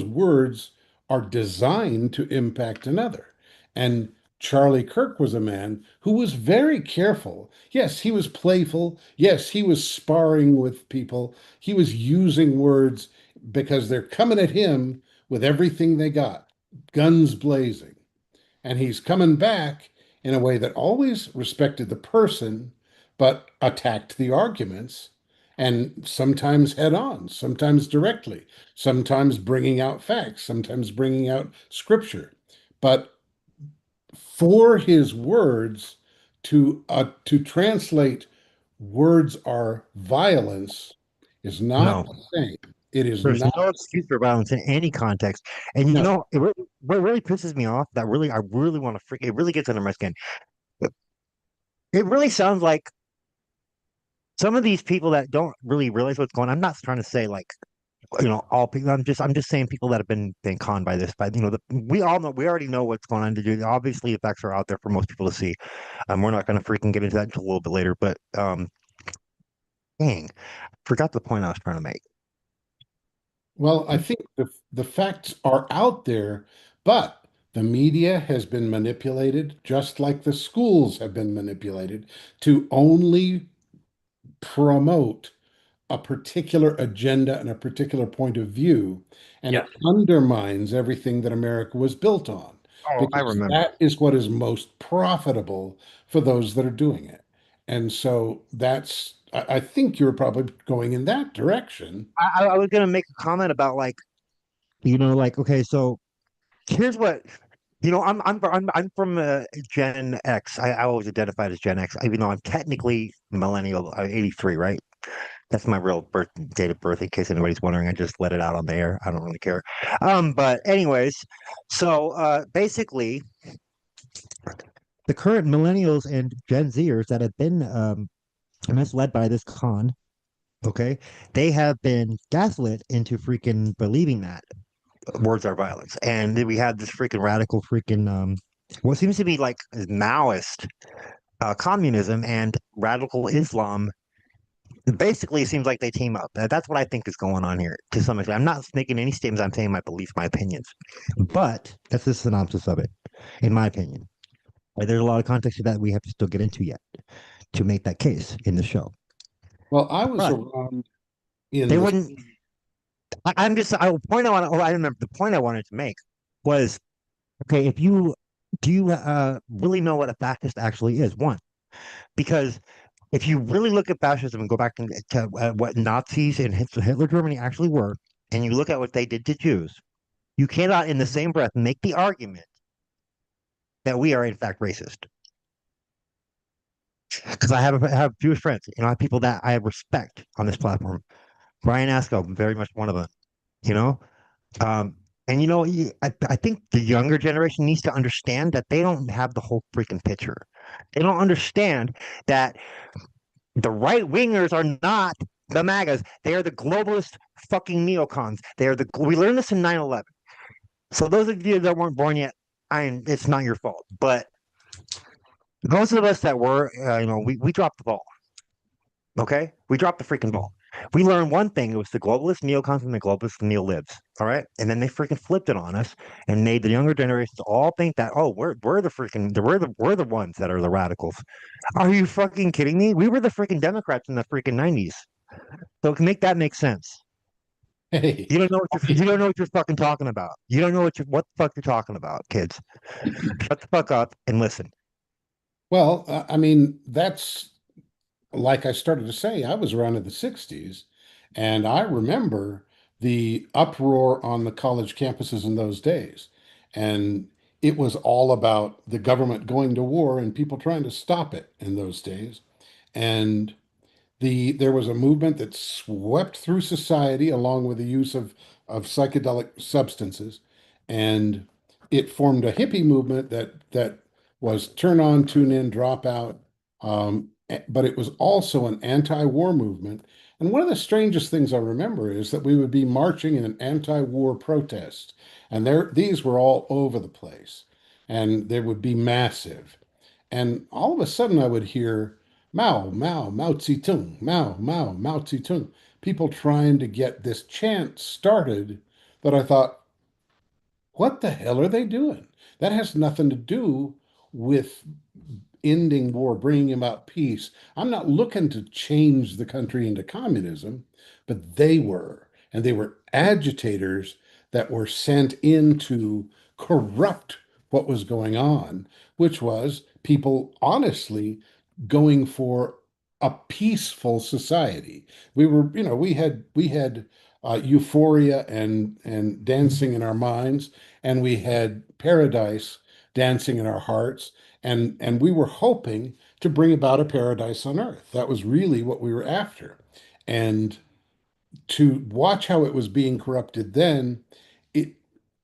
words are designed to impact another. And Charlie Kirk was a man who was very careful. Yes, he was playful. Yes, he was sparring with people. He was using words because they're coming at him with everything they got, guns blazing. And he's coming back in a way that always respected the person, but attacked the arguments, and sometimes head on, sometimes directly, sometimes bringing out facts, sometimes bringing out scripture. But for his words to translate words are violence is not No, the same. It is there's not. no excuse for violence in any context. And No. what really pisses me off, I really want to freak, it really gets under my skin. It really sounds like some of these people that don't really realize what's going on. I'm not trying to say like, all people. I'm just saying people that have been conned by this. But we all know, we already know what's going on to do. Obviously, the facts are out there for most people to see. We're not going to freaking get into that until a little bit later. But dang, forgot the point I was trying to make. Well, I think the facts are out there, but the media has been manipulated, just like the schools have been manipulated, to only promote a particular agenda and a particular point of view, and Yeah. it undermines everything that America was built on, Oh, I because remember. that is what is most profitable for those that are doing it. And so that's I think you're probably going in that direction. I was gonna make a comment about like, like, okay, so here's what, I'm from Gen X. I always identified as Gen X, even though I'm technically millennial, 83, right? That's my real date of birth, in case anybody's wondering. I just let it out on the air. I don't really care. But anyways, so basically, the current millennials and Gen Zers that have been misled by this con, okay, they have been gaslit into freaking believing that words are violence, and then we have this freaking radical freaking what seems to be like Maoist communism and radical Islam. Basically, it seems like they team up. That's what I think is going on here to some extent. I'm not making any statements. I'm saying my beliefs, my opinions. But that's the synopsis of it, in my opinion. There's a lot of context to that we have to still get into yet to make that case in the show. Well, I was But around in they the wouldn't. I'm just. Point I want. Oh, I remember the point I wanted to make was okay. If you do you really know what a fascist actually is? One, because if you really look at fascism and go back to what Nazis and Hitler Germany actually were, and you look at what they did to Jews, you cannot, in the same breath, make the argument that we are in fact racist. Because I have Jewish friends, I have people that I respect on this platform. Brian Asko, very much one of them. You know, um, and I think the younger generation needs to understand that they don't have the whole freaking picture. They don't understand that the right wingers are not the MAGAs. They are the globalist fucking neocons. We learned this in 9/11. So those of you that weren't born yet, it's not your fault. But those of us that were, we dropped the ball. Okay, we dropped the freaking ball. We learned one thing: it was the globalist neocons and the globalist neo-libs. All right, and then they freaking flipped it on us and made the younger generations all think that, oh, we're the freaking we're the ones that are the radicals. Are you fucking kidding me? We were the freaking Democrats in the freaking 90s. So make that make sense. hey, You don't know what you're fucking talking about. You don't know what the fuck you're talking about, kids. Shut the fuck up and listen. well, I mean, that's like I started to say, I was around in the 60s, and I remember the uproar on the college campuses in those days. And it was all about the government going to war and people trying to stop it in those days. And there was a movement that swept through society along with the use of psychedelic substances, and it formed a hippie movement that was turn on, tune in, drop out. But it was also an anti-war movement. And one of the strangest things I remember is that we would be marching in an anti-war protest, and these were all over the place, and they would be massive. And all of a sudden, I would hear Mao, Mao, Mao Zedong, Mao, Mao, Mao Zedong, people trying to get this chant started that I thought, what the hell are they doing? That has nothing to do with ending war, bringing about peace. I'm not looking to change the country into communism, but they were. And they were agitators that were sent in to corrupt what was going on, which was people honestly going for a peaceful society. We had euphoria and dancing in our minds, and we had paradise dancing in our hearts, and we were hoping to bring about a paradise on earth. That was really what we were after. And to watch how it was being corrupted then, it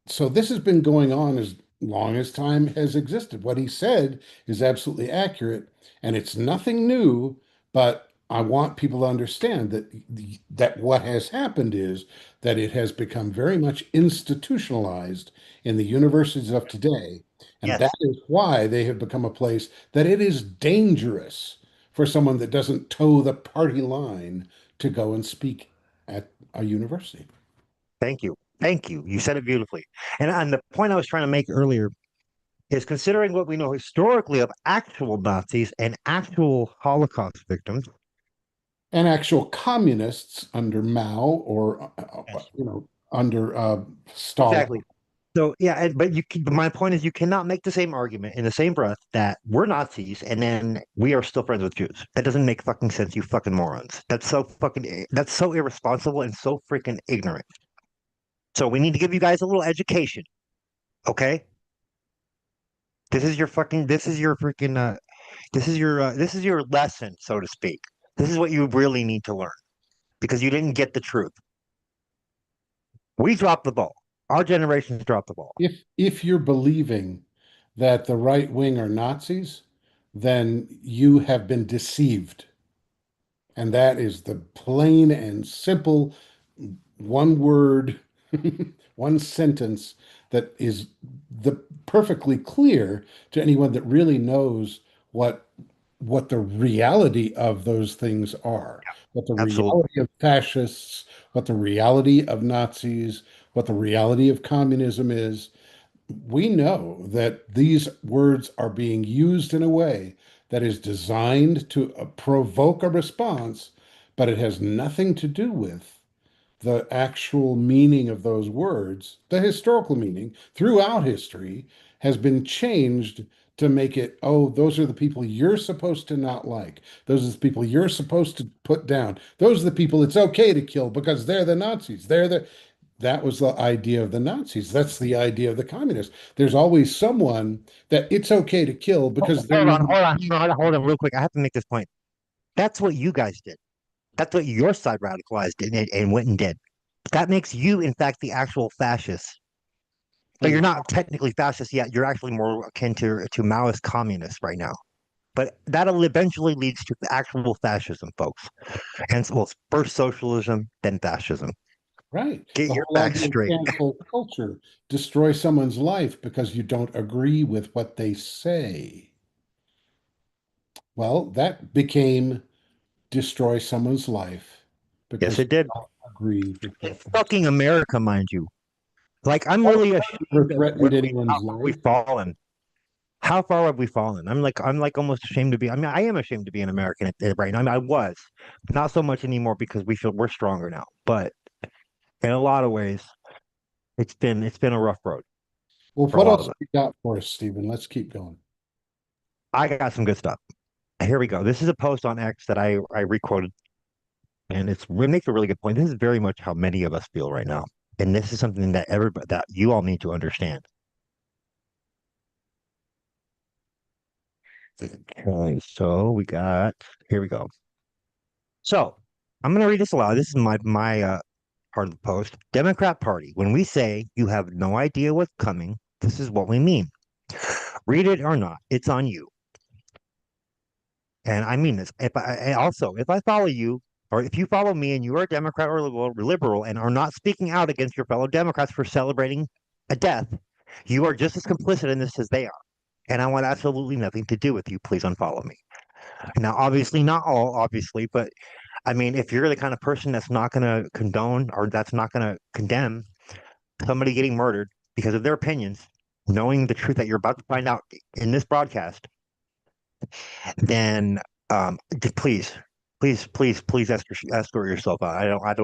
so this has been going on as long as time has existed. What he said is absolutely accurate, and it's nothing new, but I want people to understand that what has happened is that it has become very much institutionalized in the universities of today, and that Yes, is why they have become a place that it is dangerous for someone that doesn't toe the party line to go and speak at a university. thank you. Thank you. You said it beautifully. And the point I was trying to make earlier is considering what we know historically of actual Nazis and actual Holocaust victims. And actual communists under Mao or Yes, under Stalin. exactly. So yeah, but my point is, you cannot make the same argument in the same breath that we're Nazis and then we are still friends with Jews. That doesn't make fucking sense, you fucking morons. That's so irresponsible and so freaking ignorant. So we need to give you guys a little education, okay? This is your lesson, so to speak. This is what you really need to learn because you didn't get the truth. We dropped the ball. Our generation's dropped the ball. If you're believing that the right wing are Nazis, then you have been deceived. And that is the plain and simple one word, one sentence that is the perfectly clear to anyone that really knows what the reality of those things are, what the Absolutely. reality of fascists, what the reality of Nazis, what the reality of communism is. We know that these words are being used in a way that is designed to provoke a response, but it has nothing to do with the actual meaning of those words. The historical meaning throughout history has been changed to make it, oh, those are the people you're supposed to not like. Those are the people you're supposed to put down. Those are the people it's okay to kill because they're the Nazis. That was the idea of the Nazis. That's the idea of the communists. There's always someone that it's okay to kill because they're Hold on, not. hold on, hold on, real quick. I have to make this point. That's what you guys did. That's what your side radicalized and went and did. That makes you, in fact, the actual fascist. But you're not technically fascist yet. You're actually more akin to Maoist communists right now. But that'll eventually leads to actual fascism, folks. And well, first socialism, then fascism. Right. Get The your whole facts idea of straight. cancel culture, destroy someone's life because you don't agree with what they say. Well, that became destroy someone's life Yes, because it you did. don't agree with In what they say. fucking America, mind you. Like, I'm I've really never ashamed of threatened how anyone's far we've life. fallen. How far have we fallen? I'm like almost ashamed to be. I mean, I am ashamed to be an American right now. I mean, I was not so much anymore because we're stronger now. But in a lot of ways, it's been a rough road Well, for a what lot of else us. you got for us, Stephen? Let's keep going. I got some good stuff. Here we go. This is a post on X that I requoted, and it makes a really good point. This is very much how many of us feel right now, and this is something that everybody that you all need to understand. Okay, so we got here we go. So I'm going to read this aloud. This is my part of the post. Democrat Party. When we say you have no idea what's coming, this is what we mean. Read it or not, it's on you. And I mean this. If I follow you, or if you follow me and you are a Democrat or liberal and are not speaking out against your fellow Democrats for celebrating a death, you are just as complicit in this as they are. And I want absolutely nothing to do with you. Please unfollow me. Now, obviously, not all, obviously, but I mean, if you're the kind of person that's not going to condone or that's not going to condemn somebody getting murdered because of their opinions, knowing the truth that you're about to find out in this broadcast, then please, please escort yourself out. I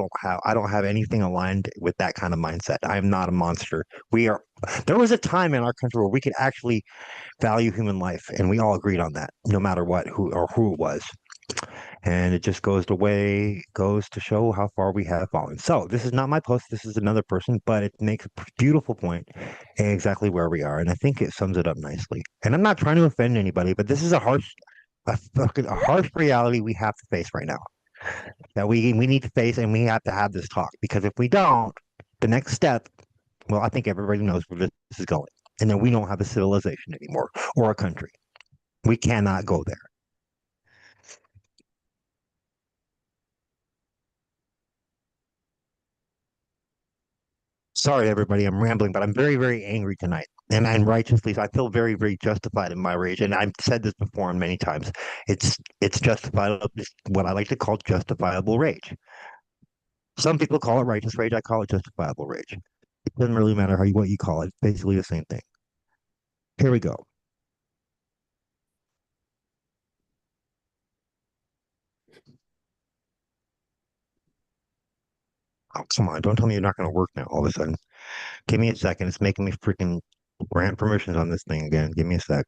don't have anything aligned with that kind of mindset. I am not a monster. We are. There was a time in our country where we could actually value human life, and we all agreed on that, no matter what, who it was. And it just goes to show how far we have fallen. So this is not my post. This is another person, but it makes a beautiful point and exactly where we are. And I think it sums it up nicely. And I'm not trying to offend anybody, but this is a harsh reality we have to face right now that we need to face and we have to have this talk because if we don't, the next step, well, I think everybody knows where this is going. And then we don't have a civilization anymore or a country. We cannot go there. Sorry, everybody, I'm rambling, but I'm very, very angry tonight. And righteously, so I feel very, very justified in my rage. And I've said this before many times. It's justifiable. It's what I like to call justifiable rage. Some people call it righteous rage. I call it justifiable rage. It doesn't really matter what you call it. It's basically the same thing. Here we go. Oh, come on. Don't tell me you're not going to work now all of a sudden. Give me a second. It's making me freaking grant permissions on this thing again. Give me a sec.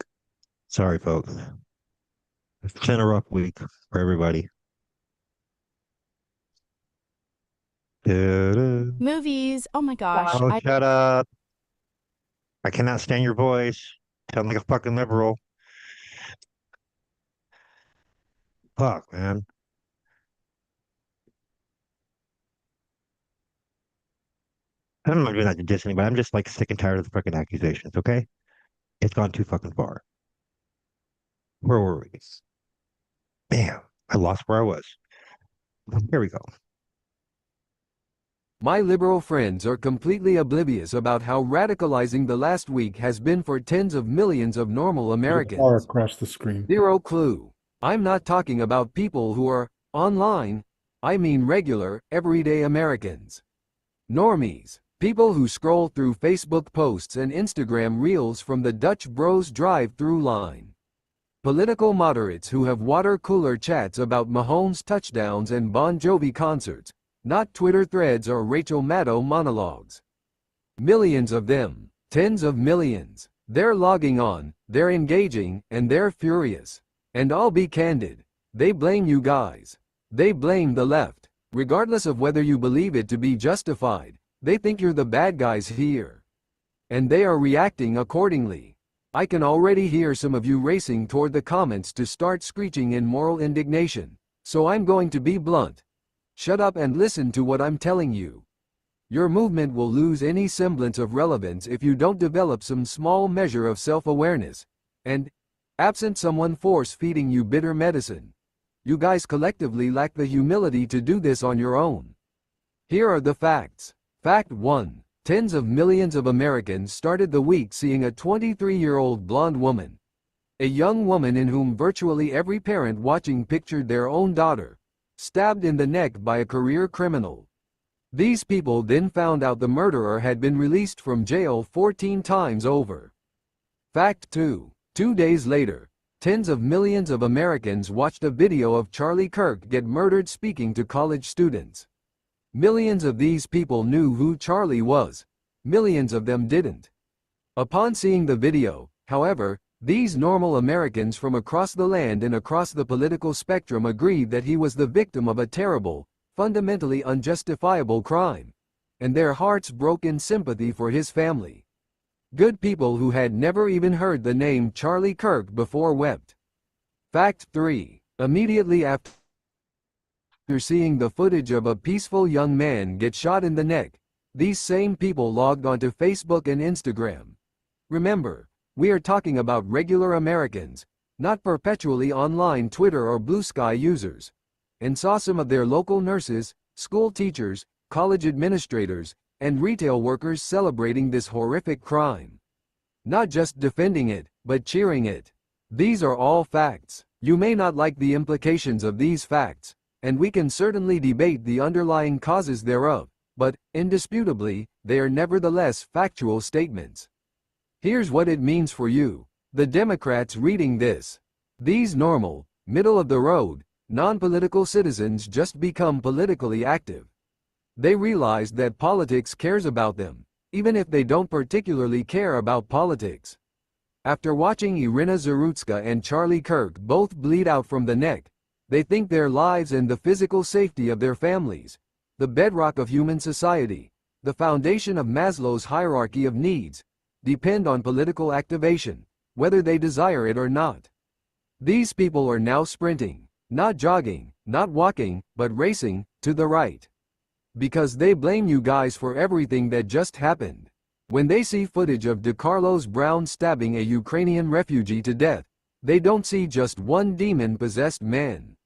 Sorry, folks. It's been a rough week for everybody. Da-da. Movies. Oh my gosh. Oh, shut up. I cannot stand your voice. Sound like a fucking liberal. Fuck, man. I'm not doing that to diss anybody. I'm just like sick and tired of the fucking accusations, okay? It's gone too fucking far. Where were we? Bam. I lost where I was. Here we go. My liberal friends are completely oblivious about how radicalizing the last week has been for tens of millions of normal Far Americans. across the screen. Zero clue. I'm not talking about people who are online. I mean regular, everyday Americans. Normies. People who scroll through Facebook posts and Instagram reels from the Dutch Bros drive-through line. Political moderates who have water cooler chats about Mahomes touchdowns and Bon Jovi concerts, not Twitter threads or Rachel Maddow monologues. Millions of them, tens of millions. They're logging on, they're engaging, and they're furious. And I'll be candid. They blame you guys. They blame the left. Regardless of whether you believe it to be justified, they think you're the bad guys here. And they are reacting accordingly. I can already hear some of you racing toward the comments to start screeching in moral indignation. So I'm going to be blunt. Shut up and listen to what I'm telling you. Your movement will lose any semblance of relevance if you don't develop some small measure of self-awareness. And, absent someone force-feeding you bitter medicine, you guys collectively lack the humility to do this on your own. Here are the facts. Fact 1. Tens of millions of Americans started the week seeing a 23-year-old blonde woman. A young woman in whom virtually every parent watching pictured their own daughter, stabbed in the neck by a career criminal. These people then found out the murderer had been released from jail 14 times over. Fact 2. 2 days later, tens of millions of Americans watched a video of Charlie Kirk get murdered speaking to college students. Millions of these people knew who Charlie was. Millions of them didn't. Upon seeing the video, however, these normal Americans from across the land and across the political spectrum agreed that he was the victim of a terrible, fundamentally unjustifiable crime. And their hearts broke in sympathy for his family. Good people who had never even heard the name Charlie Kirk before wept. Fact 3. Immediately after seeing the footage of a peaceful young man get shot in the neck, these same people logged onto Facebook and Instagram. Remember, we are talking about regular Americans, not perpetually online Twitter or Blue Sky users, and saw some of their local nurses, school teachers, college administrators, and retail workers celebrating this horrific crime. Not just defending it, but cheering it. These are all facts. You may not like the implications of these facts, and we can certainly debate the underlying causes thereof, but, indisputably, they are nevertheless factual statements. Here's what it means for you, the Democrats reading this. These normal, middle-of-the-road, non-political citizens just become politically active. They realize that politics cares about them, even if they don't particularly care about politics. After watching Irina Zarutska and Charlie Kirk both bleed out from the neck, they think their lives and the physical safety of their families, the bedrock of human society, the foundation of Maslow's hierarchy of needs, depend on political activation, whether they desire it or not. These people are now sprinting, not jogging, not walking, but racing, to the right. Because they blame you guys for everything that just happened. When they see footage of DeCarlos Brown stabbing a Ukrainian refugee to death, they don't see just one demon-possessed man.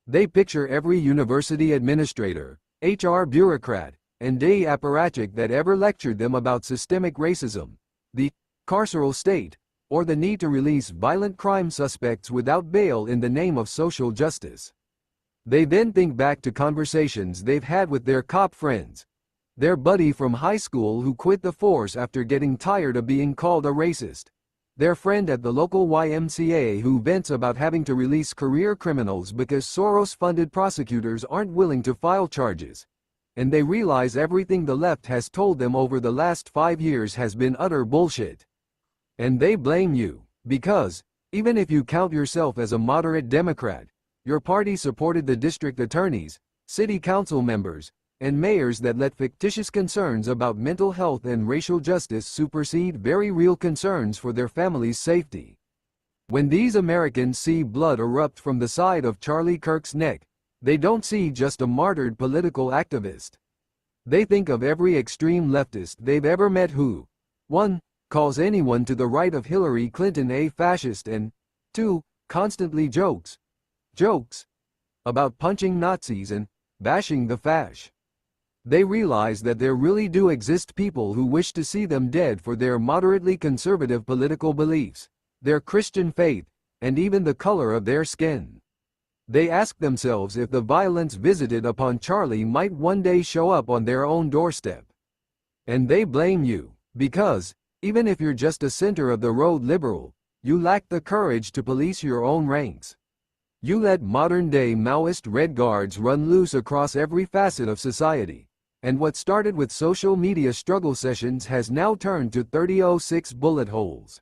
They picture every university administrator, HR bureaucrat, and day apparatchik that ever lectured them about systemic racism, the carceral state, or the need to release violent crime suspects without bail in the name of social justice. They then think back to conversations they've had with their cop friends, their buddy from high school who quit the force after getting tired of being called a racist, their friend at the local YMCA who vents about having to release career criminals because Soros-funded prosecutors aren't willing to file charges, and they realize everything the left has told them over the last 5 years has been utter bullshit. And they blame you, because, even if you count yourself as a moderate Democrat, your party supported the district attorneys, city council members, and mayors that let fictitious concerns about mental health and racial justice supersede very real concerns for their families' safety. When these Americans see blood erupt from the side of Charlie Kirk's neck, they don't see just a martyred political activist. They think of every extreme leftist they've ever met who, 1. calls anyone to the right of Hillary Clinton a fascist and, 2. constantly jokes about punching Nazis and bashing the fash. They realize that there really do exist people who wish to see them dead for their moderately conservative political beliefs, their Christian faith, and even the color of their skin. They ask themselves if the violence visited upon Charlie might one day show up on their own doorstep. And they blame you, because, even if you're just a center-of-the-road liberal, you lack the courage to police your own ranks. You let modern-day Maoist Red Guards run loose across every facet of society, and what started with social media struggle sessions has now turned to 3006 bullet holes.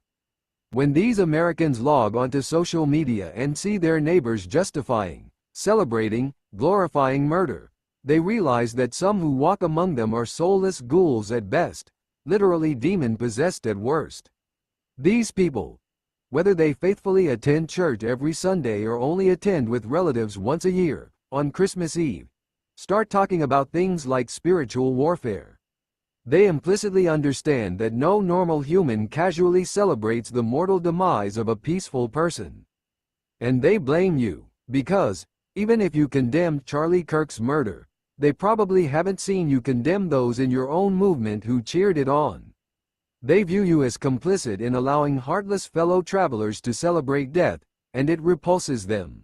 When these Americans log onto social media and see their neighbors justifying, celebrating, glorifying murder, they realize that some who walk among them are soulless ghouls at best, literally demon-possessed at worst. These people, whether they faithfully attend church every Sunday or only attend with relatives once a year, on Christmas Eve, start talking about things like spiritual warfare. They implicitly understand that no normal human casually celebrates the mortal demise of a peaceful person. And they blame you, because, even if you condemned Charlie Kirk's murder, they probably haven't seen you condemn those in your own movement who cheered it on. They view you as complicit in allowing heartless fellow travelers to celebrate death, and it repulses them.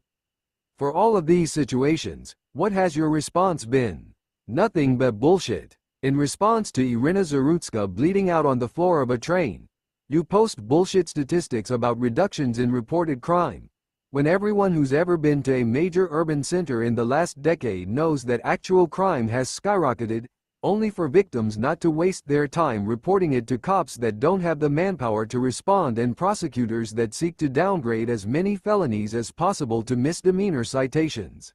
For all of these situations, what has your response been? Nothing but bullshit. In response to Irina Zarutska bleeding out on the floor of a train, you post bullshit statistics about reductions in reported crime, when everyone who's ever been to a major urban center in the last decade knows that actual crime has skyrocketed, only for victims not to waste their time reporting it to cops that don't have the manpower to respond and prosecutors that seek to downgrade as many felonies as possible to misdemeanor citations.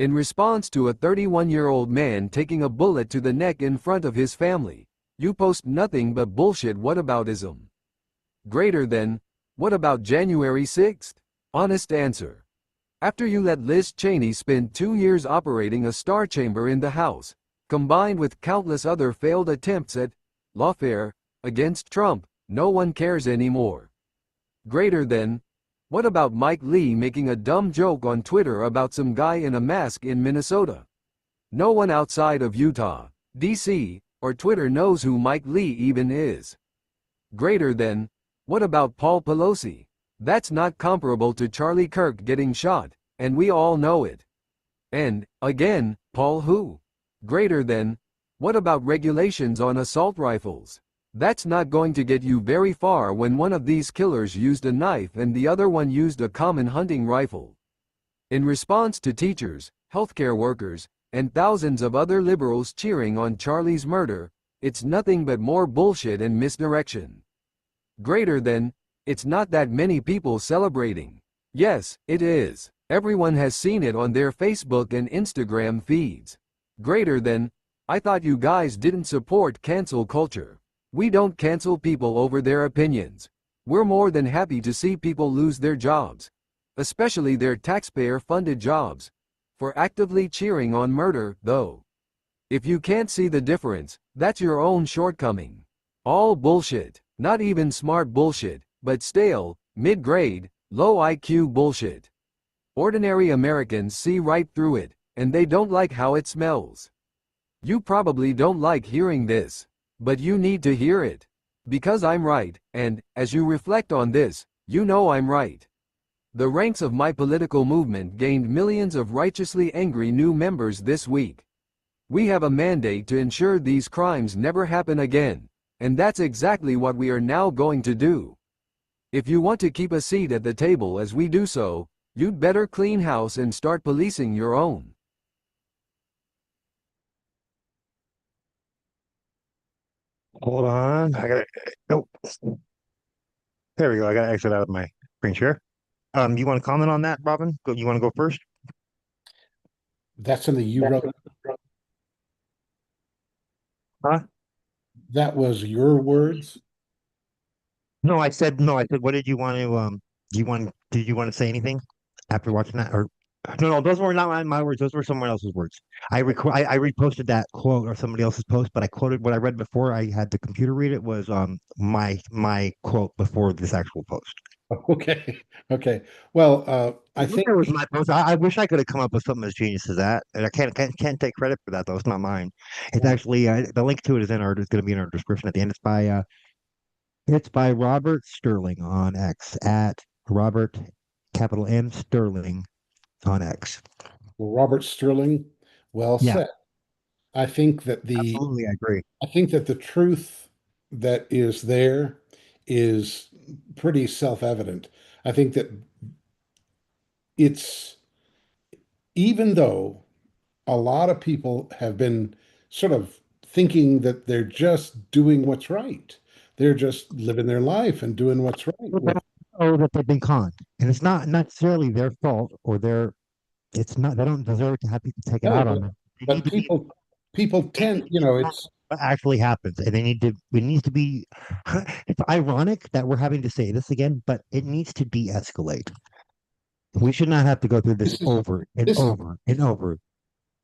In response to a 31-year-old man taking a bullet to the neck in front of his family, you post nothing but bullshit whataboutism. Greater than, what about January 6th? Honest answer. After you let Liz Cheney spend 2 years operating a star chamber in the House, combined with countless other failed attempts at lawfare against Trump, no one cares anymore. Greater than, what about Mike Lee making a dumb joke on Twitter about some guy in a mask in Minnesota? No one outside of Utah, D.C., or Twitter knows who Mike Lee even is. Greater than, what about Paul Pelosi? That's not comparable to Charlie Kirk getting shot, and we all know it. And, again, Paul who? Greater than, what about regulations on assault rifles? That's not going to get you very far when one of these killers used a knife and the other one used a common hunting rifle. In response to teachers, healthcare workers, and thousands of other liberals cheering on Charlie's murder, it's nothing but more bullshit and misdirection. Greater than, it's not that many people celebrating. Yes, it is. Everyone has seen it on their Facebook and Instagram feeds. Greater than, I thought you guys didn't support cancel culture. We don't cancel people over their opinions. We're more than happy to see people lose their jobs, especially their taxpayer-funded jobs, for actively cheering on murder, though. If you can't see the difference, that's your own shortcoming. All bullshit, not even smart bullshit, but stale, mid-grade, low IQ bullshit. Ordinary Americans see right through it, and they don't like how it smells. You probably don't like hearing this, but you need to hear it. Because I'm right, and, as you reflect on this, you know I'm right. The ranks of my political movement gained millions of righteously angry new members this week. We have a mandate to ensure these crimes never happen again, and that's exactly what we are now going to do. If you want to keep a seat at the table as we do so, you'd better clean house and start policing your own. Hold on. I got Oh, there we go. I got to exit out of my screen share. You want to comment on that, Robin? You want to go first? That's something you wrote. Huh? That was your words. No, I said no. I said, what did you want to did you want to say anything after watching that? Or no, no, those were not my words. Those were someone else's words. I reposted that quote or somebody else's post, but I quoted what I read before. I had the computer read it was my quote before this actual post. Okay. Okay. Well, I I wish think it was my post. I wish I could have come up with something as genius as that. And I can't take credit for that though. It's not mine. It's actually the link to it is going to be in our description at the end. It's by Robert Sterling on X at Robert capital M Sterling on X. Robert Sterling, well Yeah, said. I think that the absolutely, I agree. I think that the truth that is there is pretty self-evident. I think that it's even though a lot of people have been sort of thinking that they're just doing what's right. They're just living their life and doing what's right with. Oh, that they've been conned, and it's not necessarily their fault or their. It's not. They don't deserve to have people take it No, out on them. They need but to be. people They tend, need to know it's what actually happens, and they need to. It needs to be. It's ironic that we're having to say this again, but it needs to de-escalate. We should not have to go through this this is over and this over and over.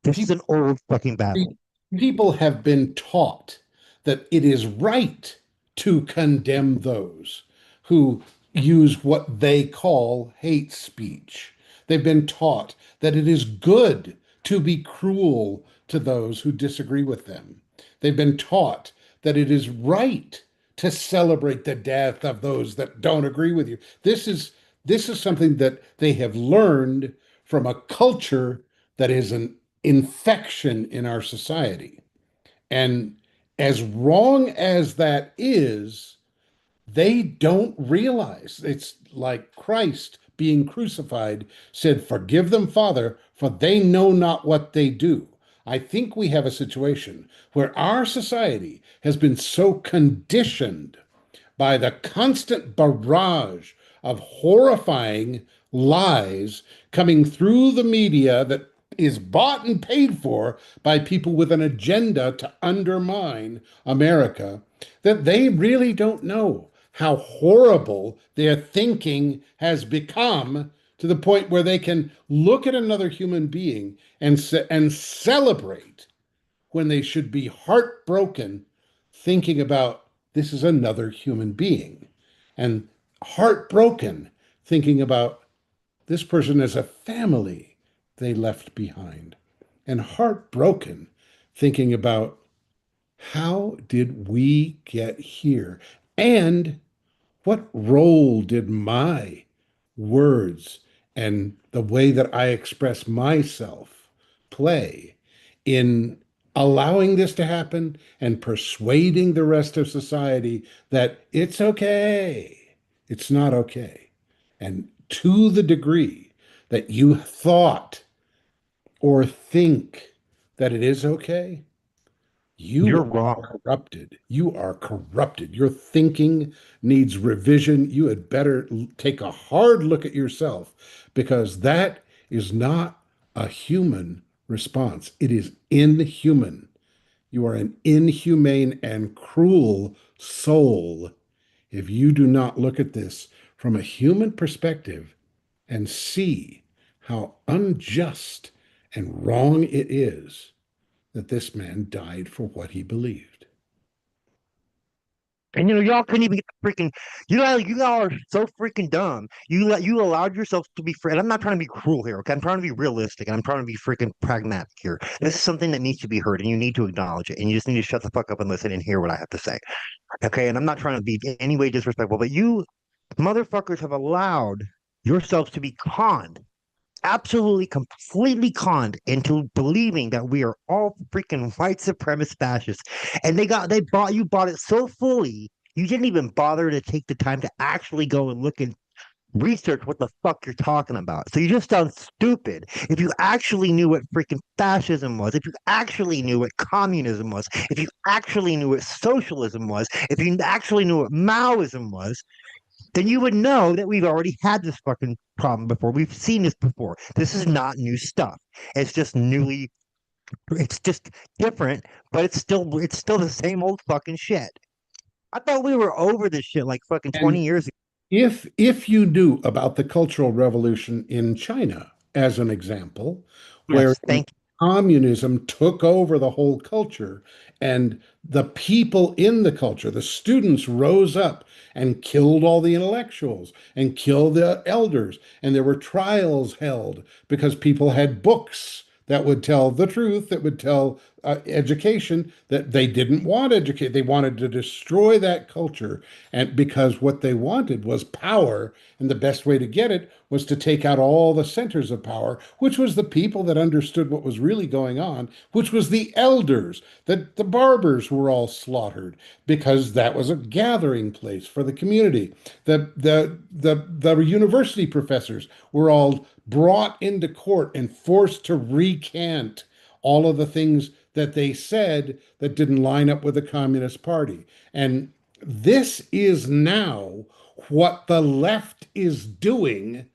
This is people an old fucking battle. people have been taught that it is right to condemn those who use what they call hate speech. They've been taught that it is good to be cruel to those who disagree with them. They've been taught that it is right to celebrate the death of those that don't agree with you. This is something that they have learned from a culture that is an infection in our society. And as wrong as that is, they don't realize it's like Christ being crucified said, "Forgive them, Father, for they know not what they do." I think we have a situation where our society has been so conditioned by the constant barrage of horrifying lies coming through the media that is bought and paid for by people with an agenda to undermine America, that they really don't know how horrible their thinking has become to the point where they can look at another human being and celebrate when they should be heartbroken thinking about this is another human being and heartbroken thinking about this person as a family they left behind and heartbroken thinking about how did we get here and what role did my words and the way that I express myself play in allowing this to happen and persuading the rest of society that it's okay? It's not okay. And to the degree that you thought or think that it is okay, You're you wrong. are corrupted. You are corrupted. Your thinking needs revision. You had better take a hard look at yourself because that is not a human response. It is inhuman. You are an inhumane and cruel soul if you do not look at this from a human perspective and see how unjust and wrong it is that this man died for what he believed. And y'all couldn't even get the freaking you all are so freaking dumb. You allowed yourself to be free. And I'm not trying to be cruel here, okay? I'm trying to be realistic and I'm trying to be freaking pragmatic here. This is something that needs to be heard and you need to acknowledge it. And you just need to shut the fuck up and listen and hear what I have to say. Okay. And I'm not trying to be in any way disrespectful, but you motherfuckers have allowed yourselves to be conned, absolutely completely conned into believing that we are all freaking white supremacist fascists. And you bought it so fully, you didn't even bother to take the time to actually go and look and research what the fuck you're talking about. So you just sound stupid. If you actually knew what freaking fascism was, if you actually knew what communism was, if you actually knew what socialism was, if you actually knew what Maoism was, then you would know that we've already had this fucking problem before. We've seen this before. This is not new stuff. It's just it's just different, but it's still the same old fucking shit. I thought we were over this shit like fucking And 20 years ago. if you knew about the Cultural Revolution in China, as an example, where Yes, thank communism took over the whole culture and the people in the culture, the students rose up and killed all the intellectuals and killed the elders. And there were trials held because people had books that would tell the truth, that would tell education, that they didn't want educate. They wanted to destroy that culture. And because what they wanted was power, and the best way to get it was to take out all the centers of power, which was the people that understood what was really going on, which was the elders, that the barbers were all slaughtered because that was a gathering place for the community. The university professors were all brought into court and forced to recant all of the things that they said that didn't line up with the Communist Party. And this is now what the left is doing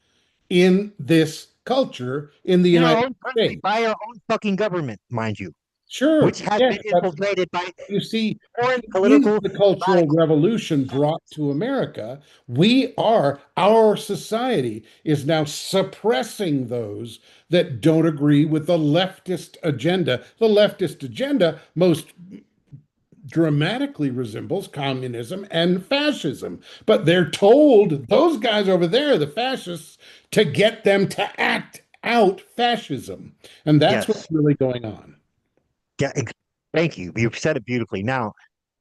in this culture in the in our United own country, States. by our own fucking government, mind you, Sure, which has yes, been but infiltrated by you see, foreign it is political the Cultural radicals. Revolution brought to America. Our society is now suppressing those that don't agree with the leftist agenda. The leftist agenda most dramatically resembles communism and fascism, but they're told, those guys over there, the fascists, to get them to act out fascism. And that's what's Yes. really going on. Yeah, thank you. You've said it beautifully. Now,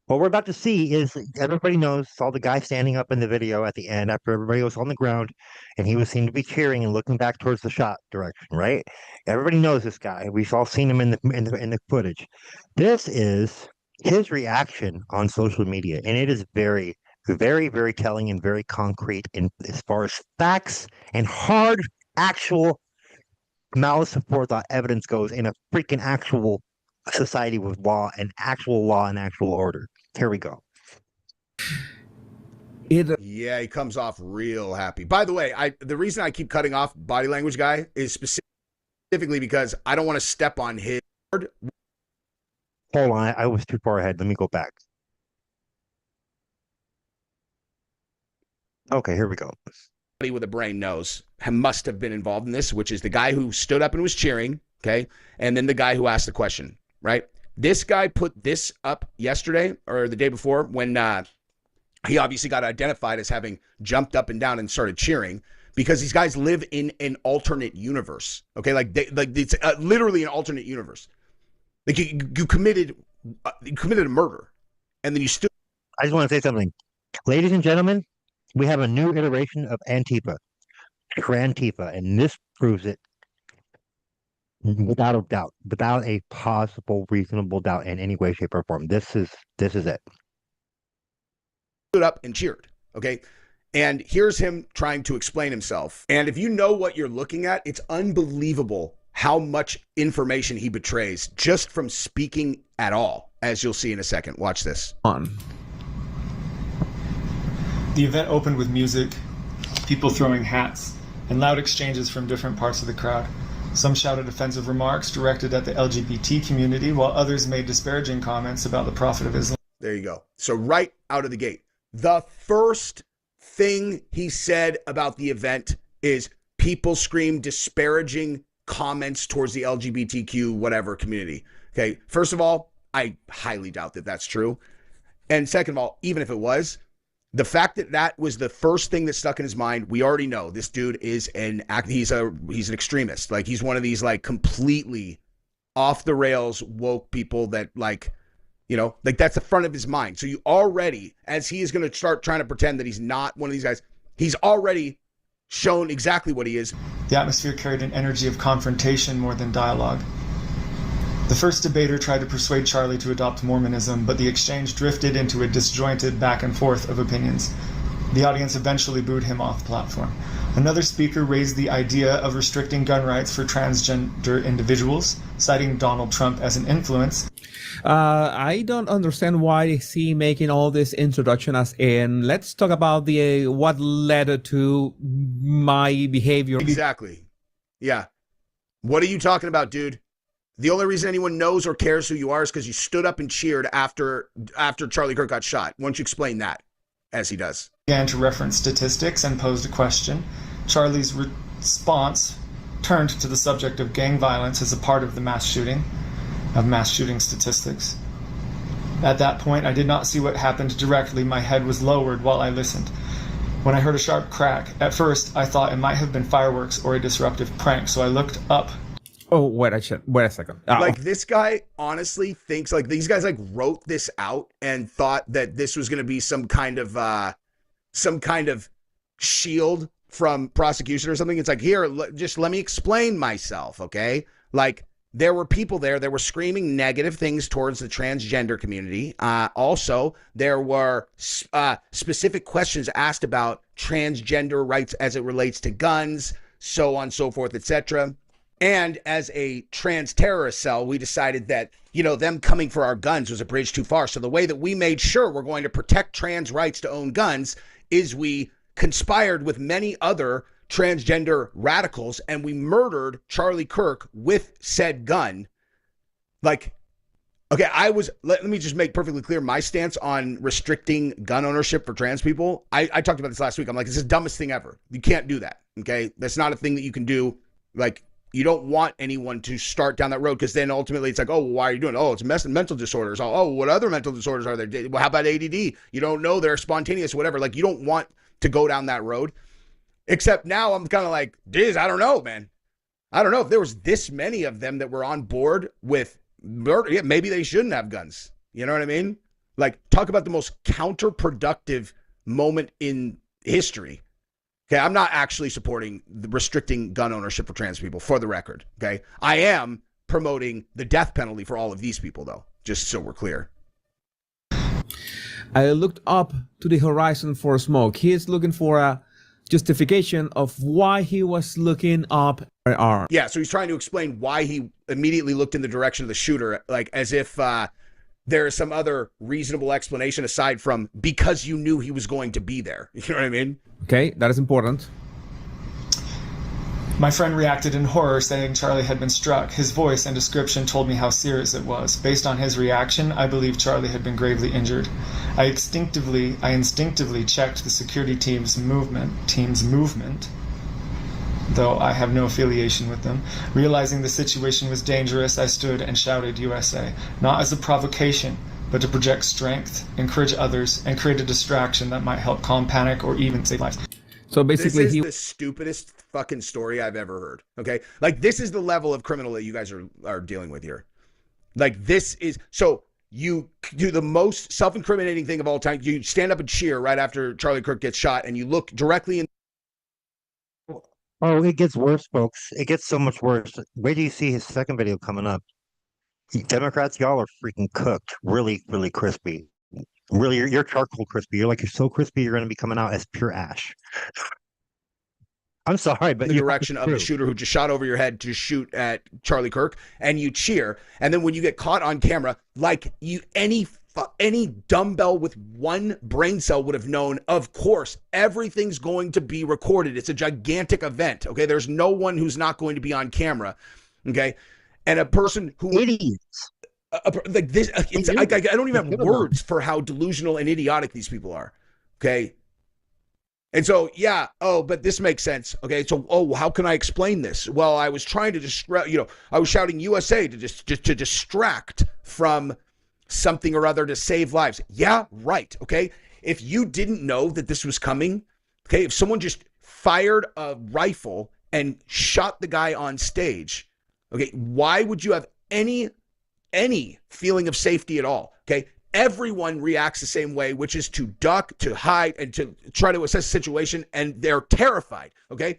what we're about to see is everybody knows, saw the guy standing up in the video at the end after everybody was on the ground and he was seen to be cheering and looking back towards the shot direction, right? Everybody knows this guy. We've all seen him in the footage. This is his reaction on social media, and it is very, very, very telling and very concrete in as far as facts and hard actual malice of forethought evidence goes in a freaking actual society with law and actual order. Here we go. Yeah, he comes off real happy. By the way, the reason I keep cutting off body language guy is specifically because I don't want to step on his word. Hold on, I was too far ahead. Let me go back. Okay, here we go. With a brain knows must have been involved in this, which is the guy who stood up and was cheering, okay? And then the guy who asked the question, right? This guy put this up yesterday or the day before when he obviously got identified as having jumped up and down and started cheering because these guys live in an alternate universe, okay? Like it's literally an alternate universe. Like you committed a murder, and then you still. I just want to say something. Ladies and gentlemen, we have a new iteration of Antifa, Trantifa, and this proves it without a doubt, without a possible reasonable doubt in any way, shape, or form. This is it. Stood up and cheered, okay? And here's him trying to explain himself. And if you know what you're looking at, it's unbelievable how much information he betrays just from speaking at all, as you'll see in a second. Watch this. The event opened with music, people throwing hats, and loud exchanges from different parts of the crowd. Some shouted offensive remarks directed at the LGBT community, while others made disparaging comments about the Prophet of Islam. There you go. So right out of the gate, the first thing he said about the event is people screamed disparaging comments towards the LGBTQ whatever community. Okay, first of all, I highly doubt that that's true. And second of all, even if it was, the fact that that was the first thing that stuck in his mind, we already know this dude is he's an extremist. Like he's one of these like completely off the rails woke people that like, you know, like that's the front of his mind. So you already, as he is going to start trying to pretend that he's not one of these guys, he's already shown exactly what he is. The atmosphere carried an energy of confrontation more than dialogue. The first debater tried to persuade Charlie to adopt Mormonism, but the exchange drifted into a disjointed back and forth of opinions. The audience eventually booed him off the platform. Another speaker raised the idea of restricting gun rights for transgender individuals, citing Donald Trump as an influence. I don't understand why is he making all this introduction as in, let's talk about the what led to my behavior. Exactly. Yeah. What are you talking about, dude? The only reason anyone knows or cares who you are is because you stood up and cheered after Charlie Kirk got shot. Why don't you explain that, as he does? Began to reference statistics and posed a question. Charlie's response turned to the subject of gang violence as a part of the mass shooting statistics. At that point, I did not see what happened directly. My head was lowered while I listened. When I heard a sharp crack, at first I thought it might have been fireworks or a disruptive prank, so I looked up. Oh, wait a second. Like, this guy honestly thinks, like, these guys like wrote this out and thought that this was going to be some kind of shield from prosecution or something. It's like, here, just let me explain myself, okay? Like, there were people there that were screaming negative things towards the transgender community. Also, there were specific questions asked about transgender rights as it relates to guns, so on, so forth, etc. And as a trans terrorist cell, we decided that, them coming for our guns was a bridge too far. So the way that we made sure we're going to protect trans rights to own guns is we conspired with many other transgender radicals and we murdered Charlie Kirk with said gun. Like, okay, let me just make perfectly clear my stance on restricting gun ownership for trans people. I talked about this last week. I'm like, this is the dumbest thing ever. You can't do that. Okay. That's not a thing that you can do. Like, you don't want anyone to start down that road, because then ultimately it's like, oh, why are you doing it? Oh, it's mental disorders. Oh, what other mental disorders are there? Well, how about ADD? You don't know, they're spontaneous, whatever. Like, you don't want to go down that road. Except now I'm kind of like, geez, I don't know, man. I don't know if there was this many of them that were on board with murder. Yeah, maybe they shouldn't have guns. You know what I mean? Like, talk about the most counterproductive moment in history. Okay, I'm not actually supporting restricting gun ownership for trans people, for the record. Okay, I am promoting the death penalty for all of these people, though, just so we're clear. I looked up to the horizon for smoke. He is looking for a justification of why he was looking up at arm. Yeah, so he's trying to explain why he immediately looked in the direction of the shooter, like as if there is some other reasonable explanation aside from because you knew he was going to be there. You know what I mean? Okay, that is important. My friend reacted in horror, saying Charlie had been struck. His voice and description told me how serious it was. Based on his reaction, I believe Charlie had been gravely injured. I instinctively checked the security team's movement, though I have no affiliation with them. Realizing the situation was dangerous, I stood and shouted USA, not as a provocation, but to project strength, encourage others, and create a distraction that might help calm panic or even save lives. So basically, this is the stupidest fucking story I've ever heard. Okay, like, this is the level of criminal that you guys are dealing with here. Like, this is, so you do the most self-incriminating thing of all time. You stand up and cheer right after Charlie Kirk gets shot, and you look directly in. Oh, it gets worse, folks. It gets so much worse. Wait till you see his second video coming up. Democrats, y'all are freaking cooked, really, really crispy. Really, you're charcoal crispy. You're so crispy, you're going to be coming out as pure ash. I'm sorry, but the direction of the shooter who just shot over your head to shoot at Charlie Kirk, and you cheer, and then when you get caught on camera, like, any dumbbell with one brain cell would have known, of course, everything's going to be recorded. It's a gigantic event. Okay, there's no one who's not going to be on camera. Okay, and a person who idiots. Like this, I don't even have words for how delusional and idiotic these people are. Okay. And so, yeah. Oh, but this makes sense. Okay. So, how can I explain this? Well, I was trying to I was shouting USA to distract from something or other to save lives. Yeah. Right. Okay. If you didn't know that this was coming, okay, if someone just fired a rifle and shot the guy on stage, okay, why would you have any feeling of safety at all? Okay, everyone reacts the same way, which is to duck, to hide, and to try to assess the situation, and they're terrified. Okay,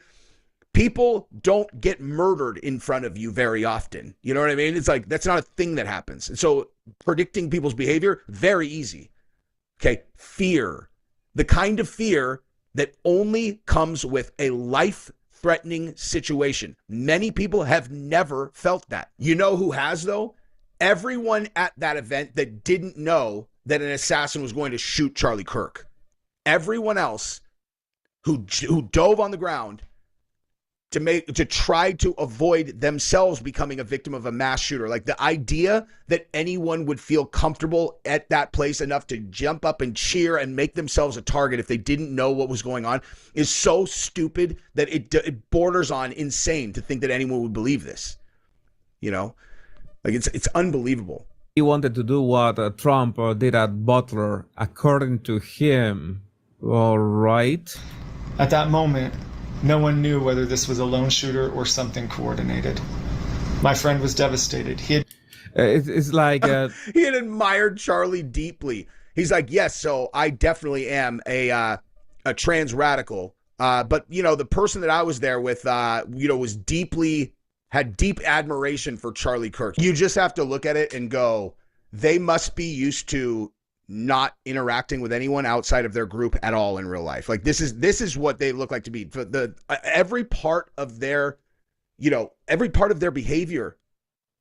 people don't get murdered in front of you very often. You know what I mean? It's like, that's not a thing that happens. And so predicting people's behavior, very easy. Okay, fear, the kind of fear that only comes with a life-threatening situation. Many people have never felt that. You know who has, though? Everyone at that event that didn't know that an assassin was going to shoot Charlie Kirk. Everyone else who dove on the ground to try to avoid themselves becoming a victim of a mass shooter. Like, the idea that anyone would feel comfortable at that place enough to jump up and cheer and make themselves a target if they didn't know what was going on is so stupid that it borders on insane to think that anyone would believe this. You know, like, it's unbelievable. He wanted to do what Trump did at Butler, according to him. All right. At that moment, no one knew whether this was a lone shooter or something coordinated. My friend was devastated. It's like he had admired Charlie deeply. He's like, yes, so I definitely am a trans radical. But you know, the person that I was there with, was had deep admiration for Charlie Kirk. You just have to look at it and go, they must be used to not interacting with anyone outside of their group at all in real life. Like, this is what they look like to be. Every part of their behavior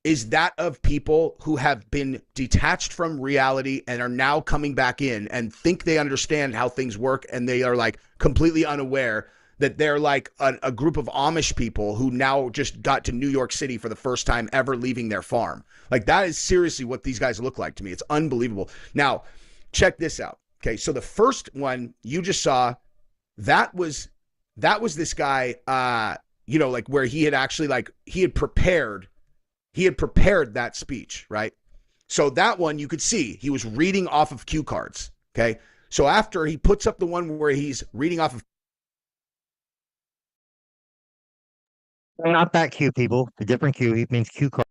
is that of people who have been detached from reality and are now coming back in and think they understand how things work, and they are like completely unaware that they're like a group of Amish people who now just got to New York City for the first time ever leaving their farm. Like, that is seriously what these guys look like to me. It's unbelievable. Now, check this out. Okay, so the first one you just saw, that was this guy, like where he had actually he had prepared that speech, right? So that one you could see he was reading off of cue cards. Okay, so after he puts up the one where he's reading off of Not that cue, people. A different cue. He means cue card.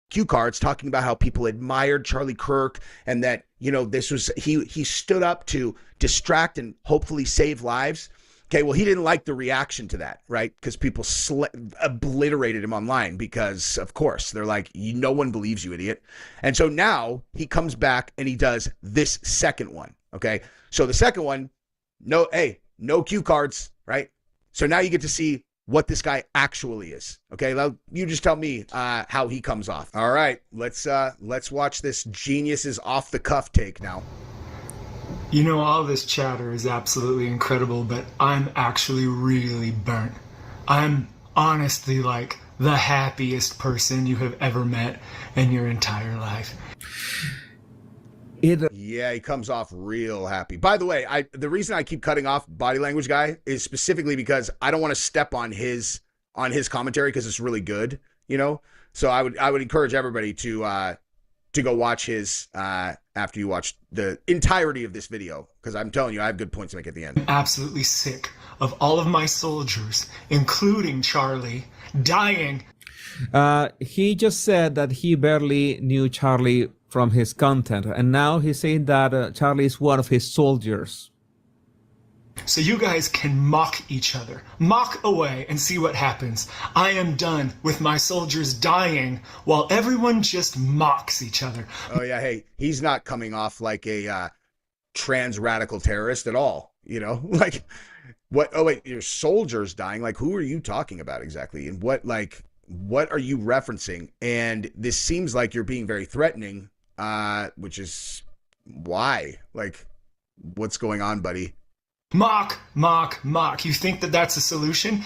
cue cards talking about how people admired Charlie Kirk and that, this was, he stood up to distract and hopefully save lives. Okay, well, he didn't like the reaction to that, right? Because people obliterated him online because, of course, they're like, no one believes you, idiot. And so now he comes back and he does this second one, okay? So the second one, no cue cards, right? So now you get to see what this guy actually is. Okay, now you just tell me how he comes off. All right, let's watch this genius's off the cuff take now. All this chatter is absolutely incredible, but I'm actually really burnt. I'm honestly like the happiest person you have ever met in your entire life. Yeah, he comes off real happy. By the way, the reason I keep cutting off Body Language Guy is specifically because I don't want to step on his commentary because it's really good, So I would encourage everybody to go watch his after you watch the entirety of this video, because I'm telling you, I have good points to make at the end. I'm absolutely sick of all of my soldiers, including Charlie, dying. He just said that he barely knew Charlie from his content, and now he's saying that Charlie is one of his soldiers. So you guys can mock each other. Mock away and see what happens. I am done with my soldiers dying while everyone just mocks each other. Oh yeah, hey, he's not coming off like a trans radical terrorist at all, Like, what? Oh wait, your soldiers dying? Like, who are you talking about exactly? And what are you referencing? And this seems like you're being very threatening, which is why? Like, what's going on, buddy? Mock, mock, mock. You think that that's a solution?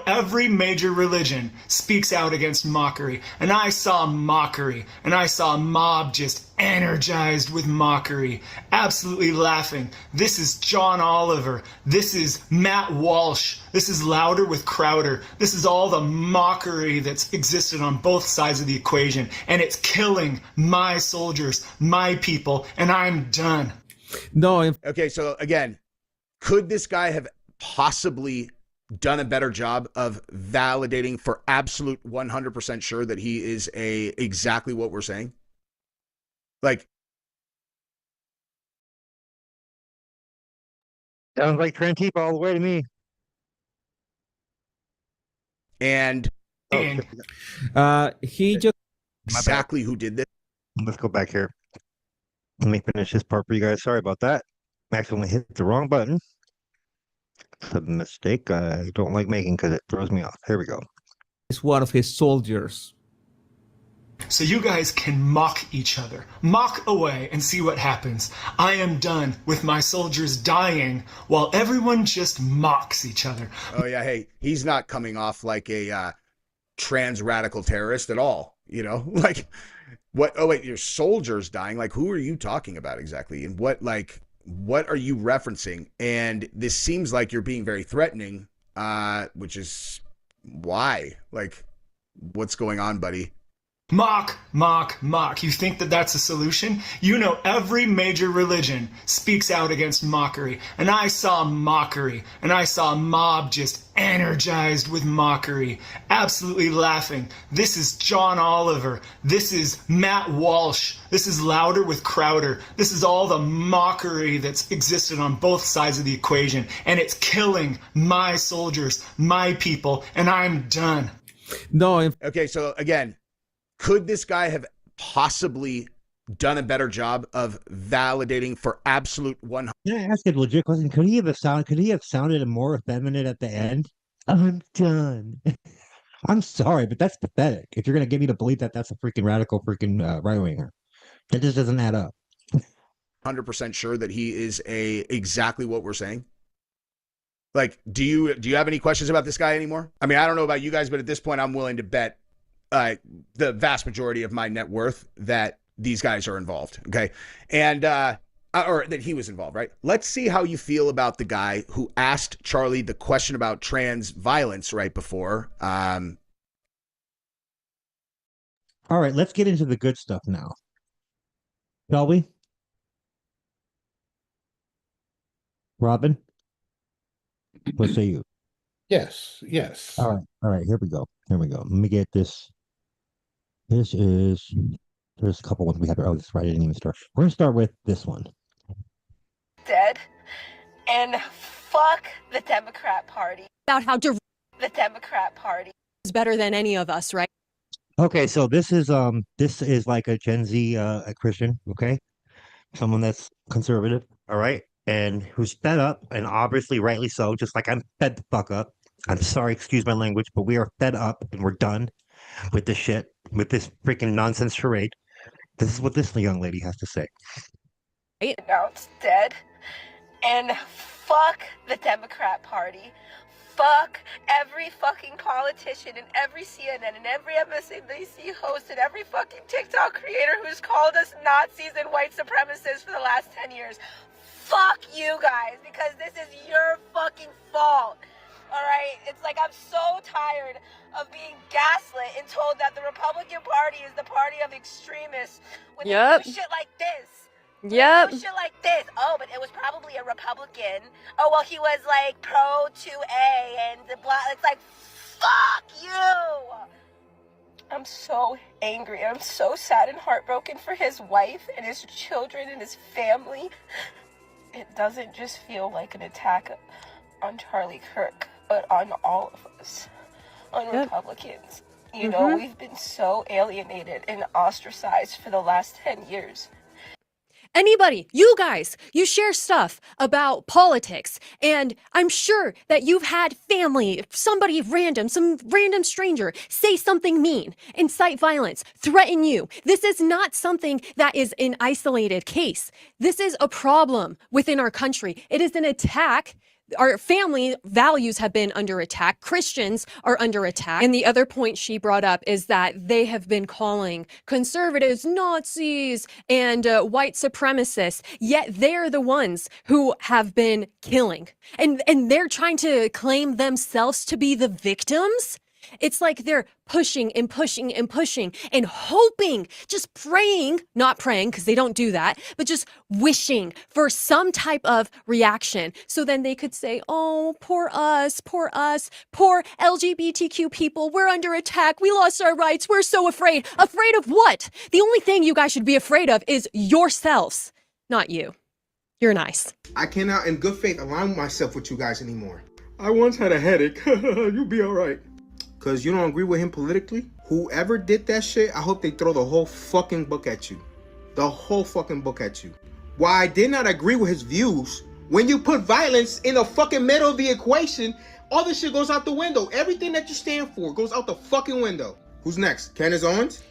Every major religion speaks out against mockery. And I saw mockery. And I saw a mob just energized with mockery. Absolutely laughing. This is John Oliver. This is Matt Walsh. This is Louder with Crowder. This is all the mockery that's existed on both sides of the equation. And it's killing my soldiers, my people. And I'm done. No. Okay, so again, could this guy have possibly done a better job of validating for absolute 100% sure that he is exactly what we're saying? Like, Sounds like Trantifa all the way to me. And he just exactly who did this? Let's go back here. Let me finish this part for you guys. Sorry about that. I accidentally hit the wrong button. It's a mistake I don't like making because it throws me off. Here we go. Is one of his soldiers. So you guys can mock each other. Mock away and see what happens. I am done with my soldiers dying while everyone just mocks each other. Oh, yeah. Hey, he's not coming off like a trans radical terrorist at all. You know, like what? Oh, wait, your soldiers dying. Like, who are you talking about exactly? And what are you referencing? And this seems like you're being very threatening, which is why. Like, what's going on, buddy? Mock, mock, mock. You think that that's a solution? You know, every major religion speaks out against mockery. And I saw mockery. And I saw a mob just energized with mockery. Absolutely laughing. This is John Oliver. This is Matt Walsh. This is Louder with Crowder. This is all the mockery that's existed on both sides of the equation. And it's killing my soldiers, my people. And I'm done. No, Okay, so again, could this guy have possibly done a better job of validating for absolute 100? Can I ask a legit question? Could he have sounded more effeminate at the end? I'm done. I'm sorry, but that's pathetic. If you're gonna get me to believe that that's a freaking radical freaking right winger, that just doesn't add up. 100% sure that he is exactly what we're saying? Like, do you have any questions about this guy anymore? I mean, I don't know about you guys, but at this point, I'm willing to bet the vast majority of my net worth that these guys are involved. Okay. And, or that he was involved, right? Let's see how you feel about the guy who asked Charlie the question about trans violence right before. All right, let's get into the good stuff now. Shall we? Robin? What say you? Yes, yes. All right, here we go. Let me get this. There's a couple ones we have. Oh, this is right. I didn't even start. We're gonna start with this one. Dead. And fuck the Democrat Party. About how The Democrat Party is better than any of us, right? Okay, so this is like a Gen Z a Christian, okay? Someone that's conservative, all right, and who's fed up, and obviously rightly so, just like I'm fed the fuck up. I'm sorry, excuse my language, but we are fed up and we're done with this shit, with this freaking nonsense charade. This is what this young lady has to say. announced dead. And fuck the Democrat Party. Fuck every fucking politician and every CNN and every MSNBC host and every fucking TikTok creator who's called us Nazis and white supremacists for the last 10 years. Fuck you guys, because this is your fucking fault. Alright? It's like I'm so tired of being gaslit and told that the Republican Party is the party of extremists when they do shit like this. Yep. Shit like this. Oh, but it was probably a Republican. Oh, well, he was like pro 2A and the blah. It's like, fuck you. I'm so angry. I'm so sad and heartbroken for his wife and his children and his family. It doesn't just feel like an attack on Charlie Kirk, but on all of us, on Republicans. You know, we've been so alienated and ostracized for the last 10 years. Anybody, you guys, you share stuff about politics, and I'm sure that you've had family, somebody random, some random stranger say something mean, incite violence, threaten you. This is not something that is an isolated case. This is a problem within our country. It is an attack. Our family values have been under attack. Christians are under attack. And the other point she brought up is that they have been calling conservatives Nazis and white supremacists, yet they're the ones who have been killing. And they're trying to claim themselves to be the victims. It's like they're pushing and pushing and pushing and hoping, just praying, not praying because they don't do that, but just wishing for some type of reaction. So then they could say, oh, poor us, poor LGBTQ people. We're under attack. We lost our rights. We're so afraid. Afraid of what? The only thing you guys should be afraid of is yourselves, not you. You're nice. I cannot in good faith align myself with you guys anymore. I once had a headache. You'll be all right. Because you don't agree with him politically? Whoever did that shit, I hope they throw the whole fucking book at you. The whole fucking book at you. While I did not agree with his views When you put violence in the fucking middle of the equation, all this shit goes out the window. Everything that you stand for goes out the fucking window. Who's next? Candace Owens?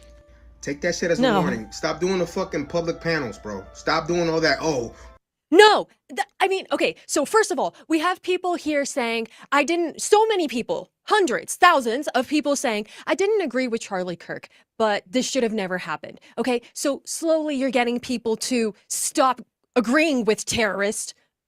Take that shit as a warning. Stop doing the fucking public panels, bro. Stop doing all that. Oh. No, I mean, okay, so first of all, we have people here saying, so many people, hundreds, thousands of people saying, I didn't agree with Charlie Kirk, but this should have never happened. Okay, so slowly you're getting people to stop agreeing with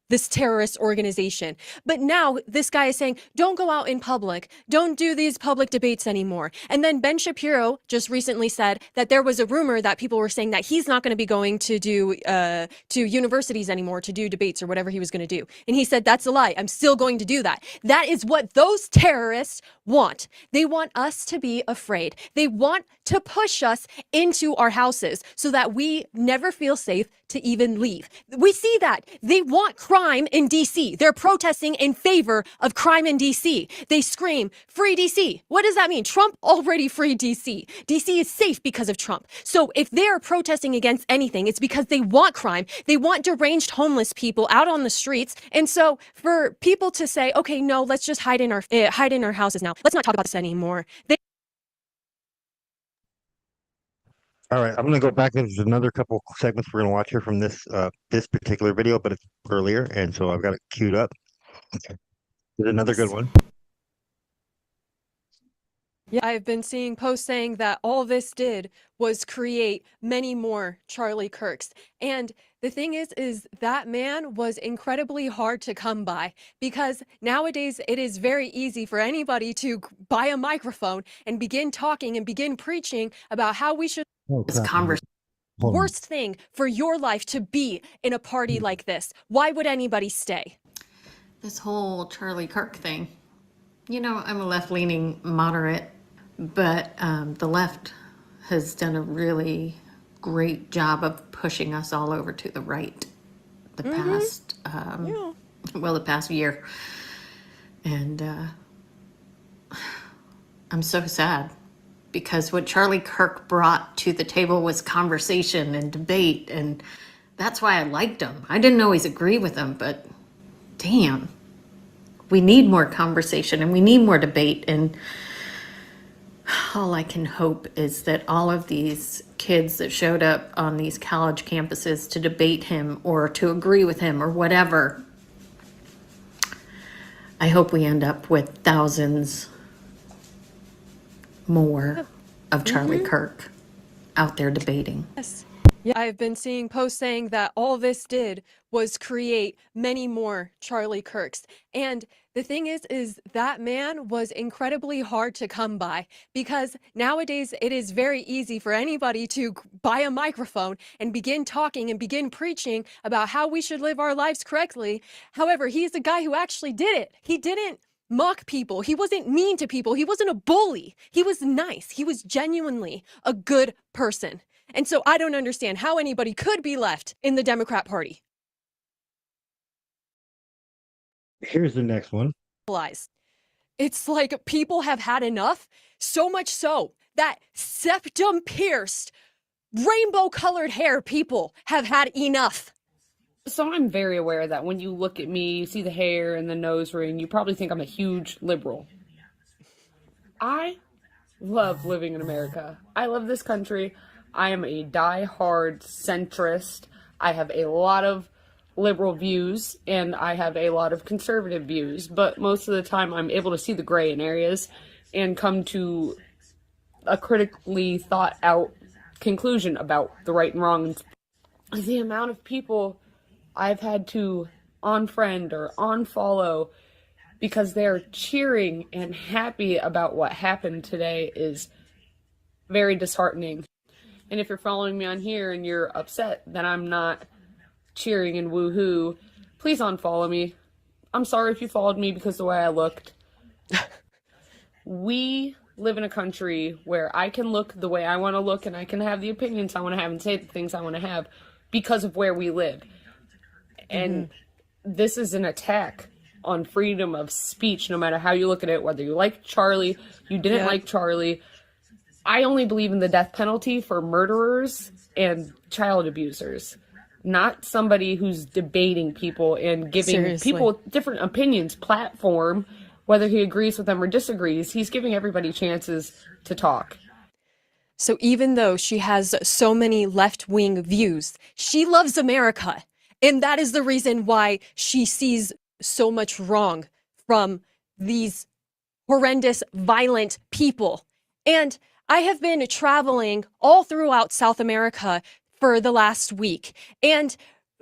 this terrorist organization. But now this guy is saying, don't go out in public. Don't do these public debates anymore. And then Ben Shapiro just recently said that there was a rumor that people were saying that he's not going to be going to do to universities anymore to do debates or whatever he was going to do. And he said, that's a lie. I'm still going to do that. That is what those terrorists want. They want us to be afraid. They want to push us into our houses so that we never feel safe to even leave. We see that. They want crime in DC. They're protesting in favor of crime in DC. They scream, free DC. What does that mean? Trump already freed DC. DC is safe because of Trump. So if they're protesting against anything, it's because they want crime. They want deranged homeless people out on the streets. And so for people to say, okay, no, let's just hide in our houses now. Let's not talk about this anymore. All right, I'm going to go back. There's another couple segments we're going to watch here from this particular video, but it's earlier, and so I've got it queued up. There's another good one. Yeah, I've been seeing posts saying that all this did was create many more Charlie Kirks. And the thing is that man was incredibly hard to come by because nowadays it is very easy for anybody to buy a microphone and begin talking and begin preaching about how we should. This Worst thing for your life to be in a party like this. Why would anybody stay? This whole Charlie Kirk thing. You know, I'm a left-leaning moderate, but the left has done a really great job of pushing us all over to the right the past year. And I'm so sad because what Charlie Kirk brought to the table was conversation and debate, and that's why I liked him. I didn't always agree with him, but damn, we need more conversation and we need more debate. And all I can hope is that all of these kids that showed up on these college campuses to debate him or to agree with him or whatever, I hope we end up with thousands more of Charlie Kirk out there debating. Yes. Yeah, I've been seeing posts saying that all this did was create many more Charlie Kirks. And the thing is that man was incredibly hard to come by because nowadays it is very easy for anybody to buy a microphone and begin talking and begin preaching about how we should live our lives correctly. However, he's a guy who actually did it. He didn't mock people. He wasn't mean to people. He wasn't a bully. He was nice. He was genuinely a good person. And so I don't understand how anybody could be left in the Democrat Party. Here's the next one. It's like people have had enough, so much so that septum pierced, rainbow colored hair people have had enough. So I'm very aware that when you look at me, you see the hair and the nose ring, you probably think I'm a huge liberal. I love living in America. I love this country. I am a die-hard centrist. I have a lot of liberal views and I have a lot of conservative views, but most of the time I'm able to see the gray in areas and come to a critically thought out conclusion about the right and wrong. The amount of people I've had to unfriend or unfollow because they're cheering and happy about what happened today is very disheartening. And if you're following me on here and you're upset that I'm not cheering and woohoo, please unfollow me. I'm sorry if you followed me because of the way I looked. We live in a country where I can look the way I want to look and I can have the opinions I want to have and say the things I want to have because of where we live. And this is an attack on freedom of speech, no matter how you look at it, whether you like Charlie, you didn't like Charlie. I only believe in the death penalty for murderers and child abusers. not somebody who's debating people and giving Seriously. people different opinions platform, whether he agrees with them or disagrees. He's giving everybody chances to talk. So even though she has so many left-wing views, she loves America. And that is the reason why she sees so much wrong from these horrendous, violent people. And I have been traveling all throughout South America for the last week. And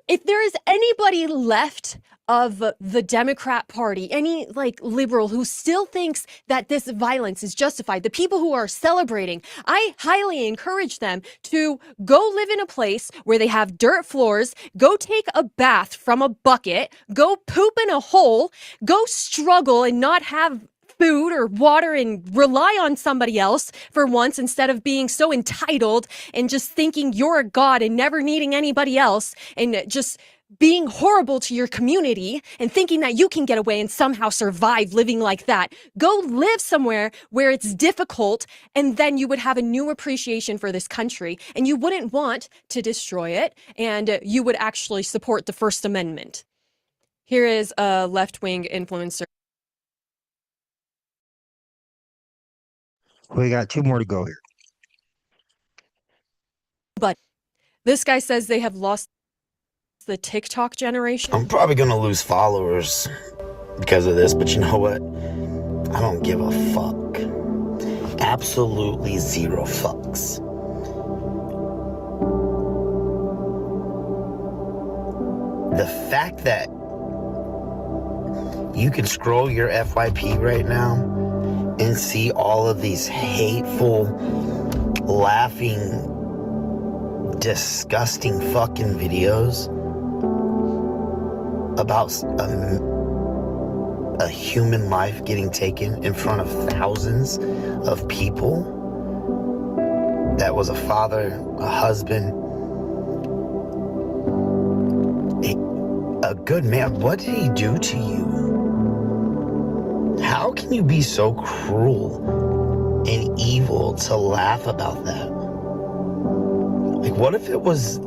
if there is anybody left of the Democrat Party, any like liberal who still thinks that this violence is justified, the people who are celebrating, I highly encourage them to go live in a place where they have dirt floors, go take a bath from a bucket, go poop in a hole, go struggle and not have food or water and rely on somebody else for once instead of being so entitled and just thinking you're a god and never needing anybody else and just being horrible to your community and thinking that you can get away and somehow survive living like that. Go live somewhere where it's difficult, and then you would have a new appreciation for this country and you wouldn't want to destroy it, and you would actually support the First Amendment. Here is a left-wing influencer. We got 2 more to go here. But this guy says they have lost the TikTok generation. I'm probably gonna lose followers because of this, but you know what? I don't give a fuck. Absolutely zero fucks. The fact that you can scroll your FYP right now and see all of these hateful, laughing, disgusting fucking videos about a human life getting taken in front of thousands of people that was a father, a husband, a good man. What did he do to you? How can you be so cruel and evil to laugh about that? Like, what if it was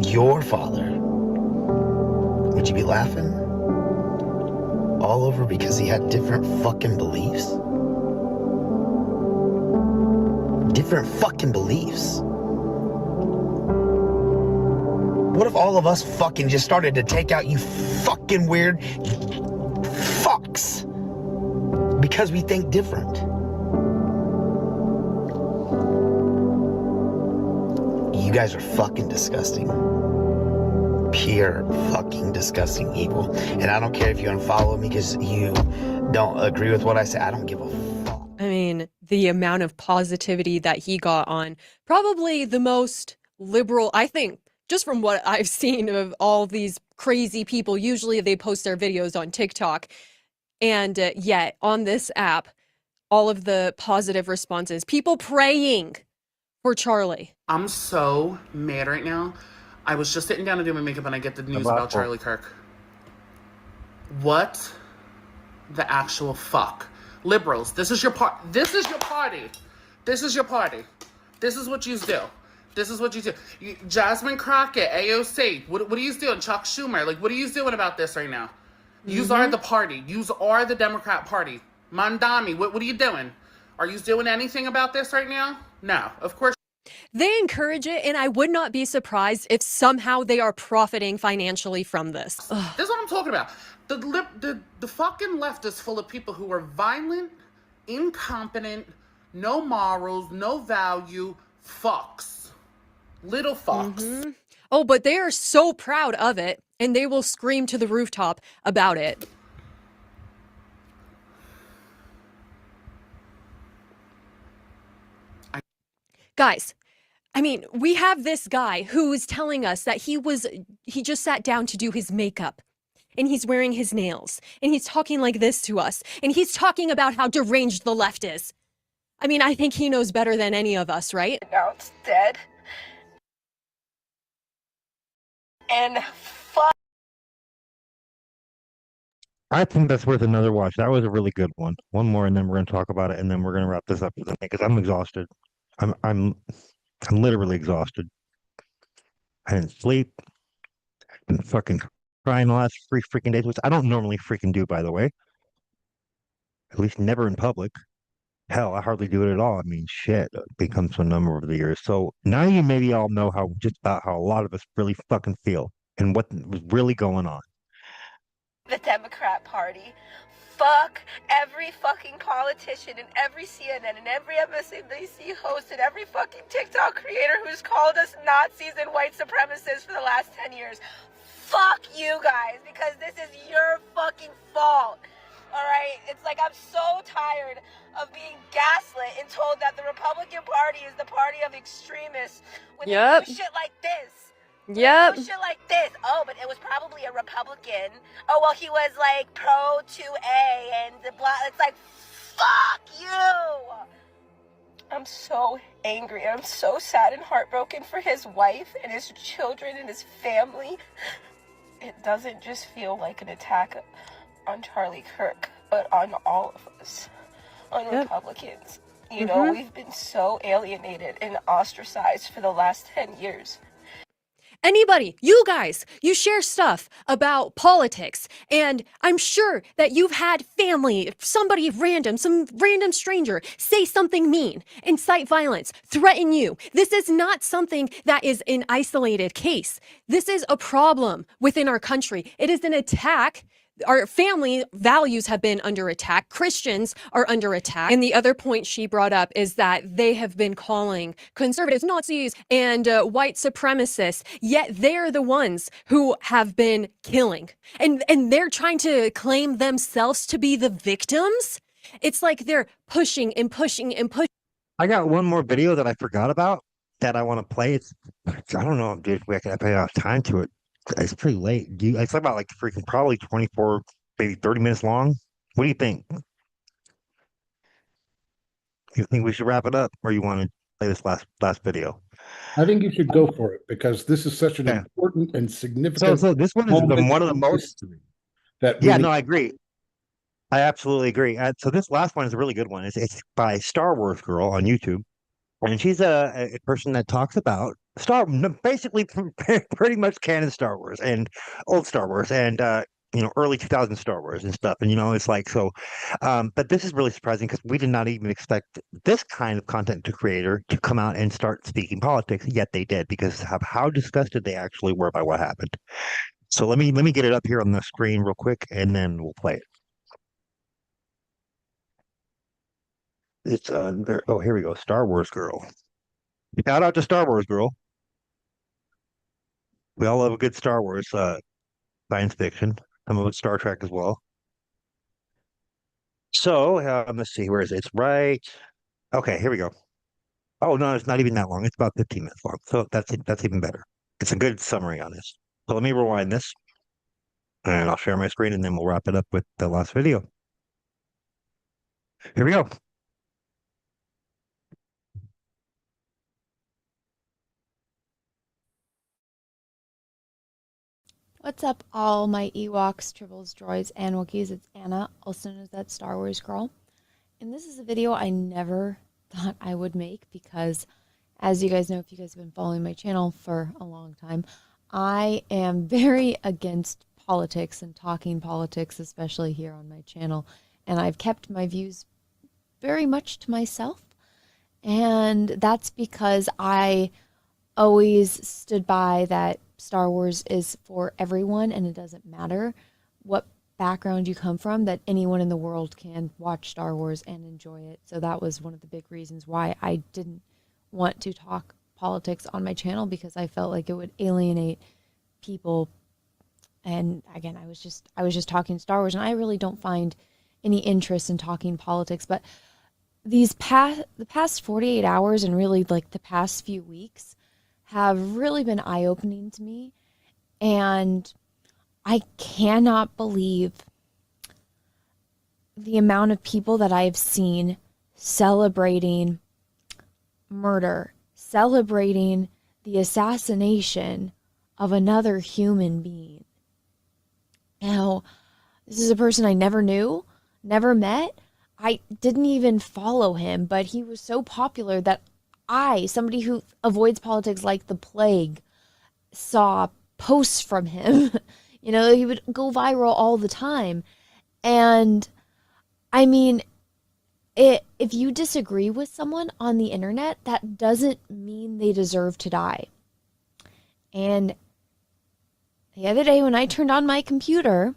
your father? Would you be laughing all over because he had different fucking beliefs? Different fucking beliefs. What if all of us fucking just started to take out you fucking weird fucks because we think different? You guys are fucking disgusting. Pure fucking disgusting evil. And I don't care if you unfollow me because you don't agree with what I say. I don't give a fuck. I mean, the amount of positivity that he got on probably the most liberal, I think, just from what I've seen of all these crazy people. Usually they post their videos on TikTok. And yet on this app, all of the positive responses, people praying for Charlie. I'm so mad right now. I was just sitting down to do my makeup and I get the news about Charlie Kirk. What the actual fuck? Liberals, this is your this is your party. This is your party. This is what you do. This is what you do. Jasmine Crockett, AOC, what are you doing? Chuck Schumer, like, what are you doing about this right now? Yous are the party. Yous are the Democrat Party. Mandami, what are you doing? Are you doing anything about this right now? No, of course. They encourage it, and I would not be surprised if somehow they are profiting financially from this. Ugh. This is what I'm talking about. The fucking left is full of people who are violent, incompetent, no morals, no value, fucks. Little fucks. Mm-hmm. Oh, but they are so proud of it, and they will scream to the rooftop about it. Guys, I mean, we have this guy who is telling us that he just sat down to do his makeup and he's wearing his nails and he's talking like this to us and he's talking about how deranged the left is. I mean, I think he knows better than any of us, right? Now it's dead. And fuck. I think that's worth another watch. That was a really good one. One more, and then we're going to talk about it, and then we're going to wrap this up because I'm exhausted. I'm literally exhausted. I didn't sleep. Been fucking crying the last 3 freaking days, which I don't normally freaking do, by the way. At least never in public. Hell, I hardly do it at all. I mean, shit, it become so numb over the years. So now you maybe all know how just about how a lot of us really fucking feel and what was really going on. The Democrat Party. Fuck every fucking politician and every CNN and every MSNBC host and every fucking TikTok creator who's called us Nazis and white supremacists for the last 10 years. Fuck you guys, because this is your fucking fault. Alright? It's like I'm so tired of being gaslit and told that the Republican Party is the party of extremists when they do shit like this. Yep. Shit like this. Oh, but it was probably a Republican. Oh, well, he was like pro 2A and the blah. It's like, fuck you. I'm so angry. I'm so sad and heartbroken for his wife and his children and his family. It doesn't just feel like an attack on Charlie Kirk, but on all of us, on Republicans. You know, we've been so alienated and ostracized for the last 10 years. Anybody, you guys, you share stuff about politics, and I'm sure that you've had family, somebody random, some random stranger say something mean, incite violence, threaten you. This is not something that is an isolated case. This is a problem within our country. It is an attack. Our family values have been under attack. Christians are under attack. And the other point she brought up is that they have been calling conservatives Nazis and white supremacists, yet they're the ones who have been killing. And they're trying to claim themselves to be the victims. It's like they're pushing and pushing and pushing. I got one more video that I forgot about that I want to play. I don't know, dude, if I pay enough time to it. It's pretty late. It's about like freaking probably 24, maybe 30 minutes long. What do you think? You think we should wrap it up, or you want to play this last video? I think you should go for it because this is such an important and significant. So this one is one of the most. That no, I agree. I absolutely agree. So this last one is a really good one. It's by Star Wars Girl on YouTube. And she's a person that talks about basically pretty much canon Star Wars and old Star Wars and early 2000 Star Wars and stuff. And it's like so. But this is really surprising because we did not even expect this kind of content creator to come out and start speaking politics. Yet they did because of how disgusted they actually were by what happened. So let me get it up here on the screen real quick, and then we'll play it. It's there. Oh, here we go. Star Wars Girl. Shout out to Star Wars Girl. We all love a good Star Wars science fiction. Some of it's Star Trek as well. So let's see. Where is it? It's right. Okay, here we go. Oh no, it's not even that long. It's about 15 minutes long. So that's even better. It's a good summary on this. So let me rewind this, and I'll share my screen, and then we'll wrap it up with the last video. Here we go. What's up, all my Ewoks, Tribbles, Droids, and Wookiees? It's Anna, also known as that Star Wars girl. And this is a video I never thought I would make because, as you guys know, if you guys have been following my channel for a long time, I am very against politics and talking politics, especially here on my channel. And I've kept my views very much to myself. And that's because I always stood by that Star Wars is for everyone, and it doesn't matter what background you come from, that anyone in the world can watch Star Wars and enjoy it. So that was one of the big reasons why I didn't want to talk politics on my channel, because I felt like it would alienate people. And again, I was just talking Star Wars, and I really don't find any interest in talking politics. But the past 48 hours and really like the past few weeks have really been eye-opening to me, and I cannot believe the amount of people that I've seen celebrating murder, celebrating the assassination of another human being. Now, this is a person I never knew, never met. I didn't even follow him, but he was so popular that somebody who avoids politics like the plague, saw posts from him. You know, he would go viral all the time. And I mean, if you disagree with someone on the internet, that doesn't mean they deserve to die. And the other day when I turned on my computer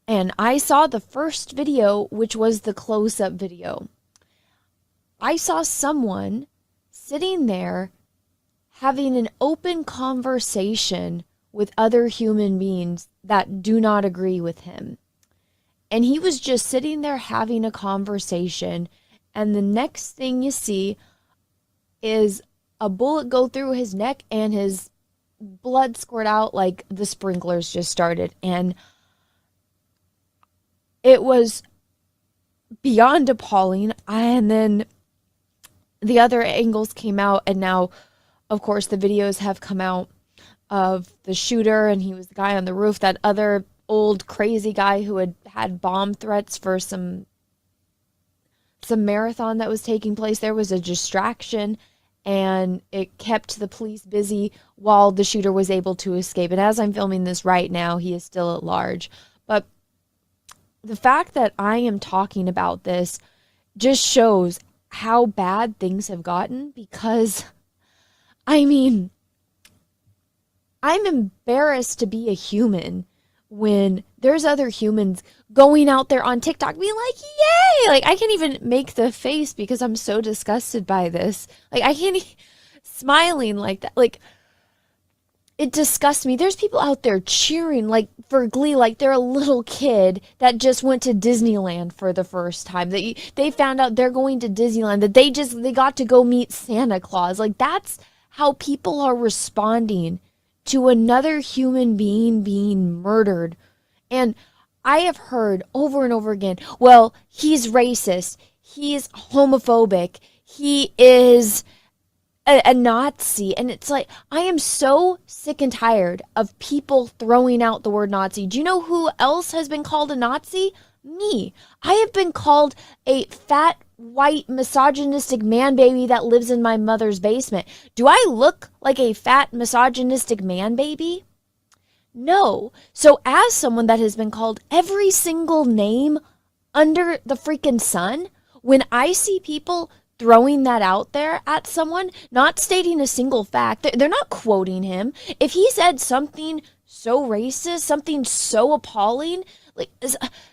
and I saw the first video, which was the close-up video, I saw someone sitting there having an open conversation with other human beings that do not agree with him. And he was just sitting there having a conversation, and the next thing you see is a bullet go through his neck and his blood squirt out like the sprinklers just started. And it was beyond appalling. And then the other angles came out, and now, of course, the videos have come out of the shooter, and he was the guy on the roof, that other old crazy guy who had bomb threats for some marathon that was taking place. There was a distraction, and it kept the police busy while the shooter was able to escape. And as I'm filming this right now, he is still at large. But the fact that I am talking about this just shows how bad things have gotten, because, I mean, I'm embarrassed to be a human when there's other humans going out there on TikTok being like, yay! Like, I can't even make the face because I'm so disgusted by this. Like, I can't smiling like that. Like, it disgusts me. There's people out there cheering like for glee, like they're a little kid that just went to Disneyland for the first time. They found out they're going to Disneyland, that they got to go meet Santa Claus. Like, that's how people are responding to another human being being murdered. And I have heard over and over again, well, he's racist, he's homophobic, he is a Nazi. And it's like, I am so sick and tired of people throwing out the word Nazi. Do you know who else has been called a Nazi? Me. I have been called a fat, white, misogynistic man baby that lives in my mother's basement. Do I look like a fat, misogynistic man baby? No. So as someone that has been called every single name under the freaking sun, when I see people throwing that out there at someone, not stating a single fact, they're not quoting him. If he said something so racist, something so appalling, like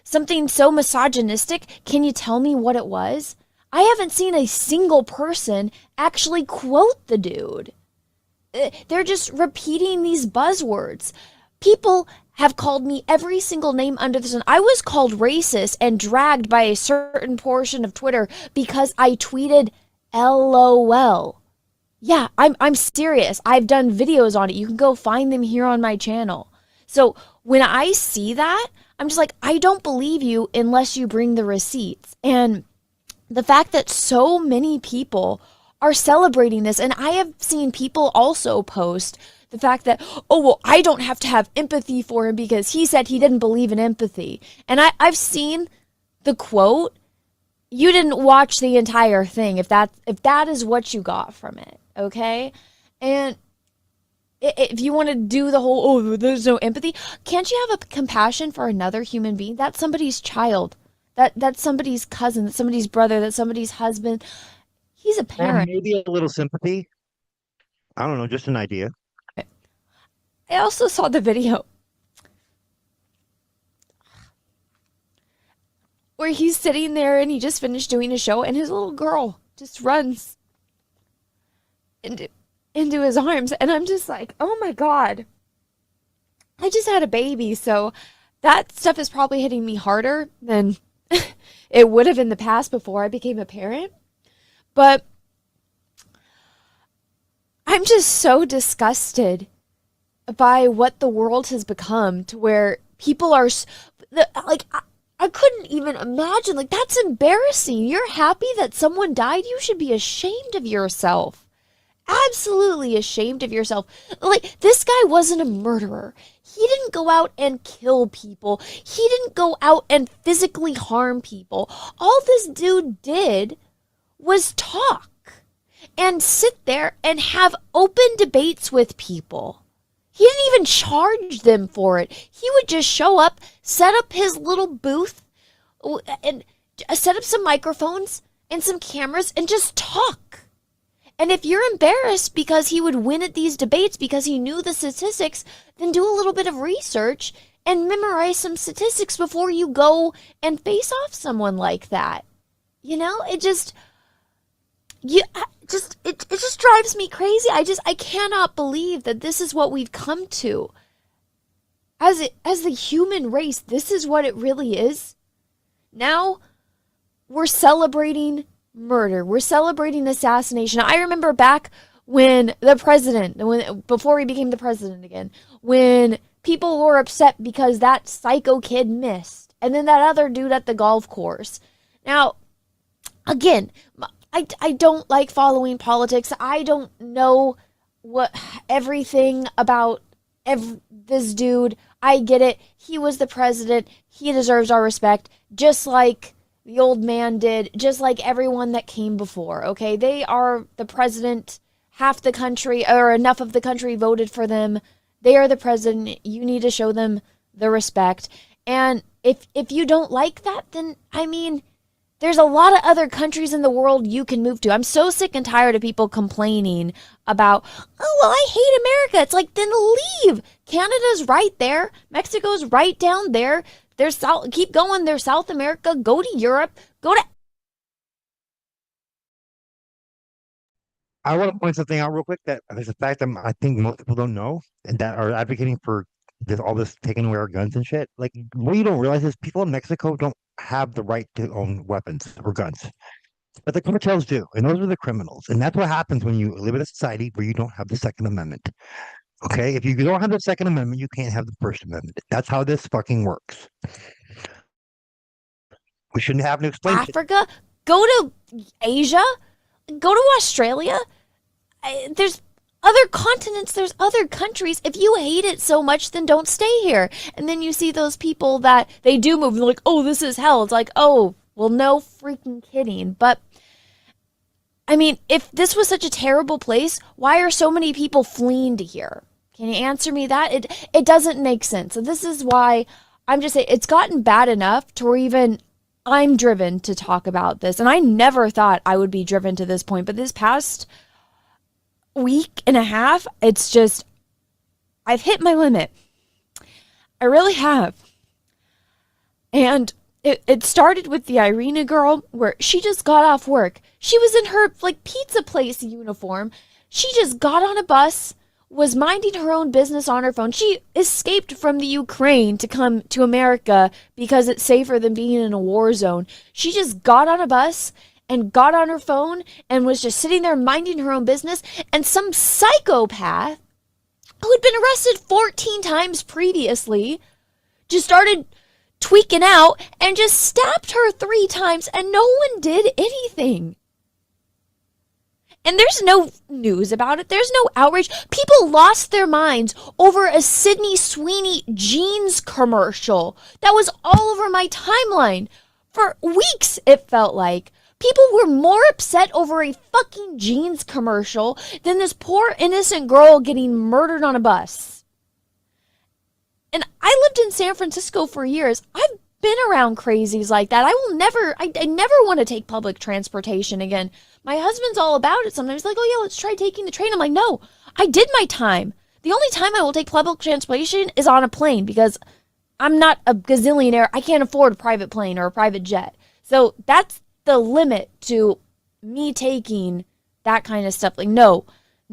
something so misogynistic, can you tell me what it was? I haven't seen a single person actually quote the dude. They're just repeating these buzzwords. People have called me every single name under the sun. I was called racist and dragged by a certain portion of Twitter because I tweeted LOL. Yeah, I'm serious. I've done videos on it. You can go find them here on my channel. So when I see that, I'm just like, I don't believe you unless you bring the receipts. And the fact that so many people are celebrating this, and I have seen people also post the fact that, oh, well, I don't have to have empathy for him because he said he didn't believe in empathy. And I've seen the quote. You didn't watch the entire thing if that is what you got from it, okay? And if you want to do the whole, oh, there's no empathy, can't you have a compassion for another human being? That's somebody's child. That's somebody's cousin. That's somebody's brother. That's somebody's husband. He's a parent. Maybe a little sympathy. I don't know, just an idea. I also saw the video where he's sitting there and he just finished doing a show and his little girl just runs into his arms. And I'm just like, oh my God, I just had a baby. So that stuff is probably hitting me harder than it would have in the past before I became a parent. But I'm just so disgusted by what the world has become, to where people are like, I couldn't even imagine. Like, that's embarrassing. You're happy that someone died? You should be ashamed of yourself. Absolutely ashamed of yourself. Like, this guy wasn't a murderer. He didn't go out and kill people. He didn't go out and physically harm people. All this dude did was talk and sit there and have open debates with people. He didn't even charge them for it. He would just show up, set up his little booth, and set up some microphones and some cameras and just talk. And if you're embarrassed because he would win at these debates because he knew the statistics, then do a little bit of research and memorize some statistics before you go and face off someone like that. You know, it just drives me crazy. I cannot believe that this is what we've come to. As the human race, this is what it really is. Now we're celebrating murder. We're celebrating assassination. I remember back when before he became the president again, when people were upset because that psycho kid missed, and then that other dude at the golf course. Now, again, I don't like following politics. I don't know everything about this dude. I get it. He was the president. He deserves our respect, just like the old man did, just like everyone that came before, okay? They are the president. Half the country, or enough of the country, voted for them. They are the president. You need to show them the respect. And if you don't like that, then, I mean, there's a lot of other countries in the world you can move to. I'm so sick and tired of people complaining about, oh, well, I hate America. It's like, then leave. Canada's right there. Mexico's right down there. There's keep going. There's South America. Go to Europe. Go to. I want to point something out real quick that there's a fact that I think most people don't know and that are advocating for all this taking away our guns and shit. Like, what you don't realize is people in Mexico don't have the right to own weapons or guns, but the cartels do, and those are the criminals. And that's what happens when you live in a society where you don't have the Second Amendment. Okay, if you don't have the Second Amendment, you can't have the First Amendment. That's how this fucking works. We shouldn't have to explain Africa, go to Asia, go to Australia. There's other continents, there's other countries. If you hate it so much, then don't stay here. And then you see those people that they do move, and they're like, oh, this is hell. It's like, oh, well, no freaking kidding. But I mean, if this was such a terrible place, why are so many people fleeing to here? Can you answer me that? It doesn't make sense. So this is why I'm just saying it's gotten bad enough to where even I'm driven to talk about this. And I never thought I would be driven to this point. But this past week and a half, it's just, I've hit my limit. I really have. And it started with the Irina girl, where she just got off work. She was in her like pizza place uniform. She just got on a bus, was minding her own business on her phone. She escaped from the Ukraine to come to America because it's safer than being in a war zone. She just got on a bus and got on her phone and was just sitting there minding her own business. And some psychopath who had been arrested 14 times previously just started tweaking out and just stabbed her 3 times, and no one did anything. And there's no news about it. There's no outrage. People lost their minds over a Sydney Sweeney jeans commercial that was all over my timeline for weeks, it felt like. People were more upset over a fucking jeans commercial than this poor innocent girl getting murdered on a bus. And I lived in San Francisco for years. I've been around crazies like that. I never want to take public transportation again. My husband's all about it sometimes. Like, oh yeah, let's try taking the train. I'm like, no, I did my time. The only time I will take public transportation is on a plane because I'm not a gazillionaire. I can't afford a private plane or a private jet. So that's the limit to me taking that kind of stuff. Like, no.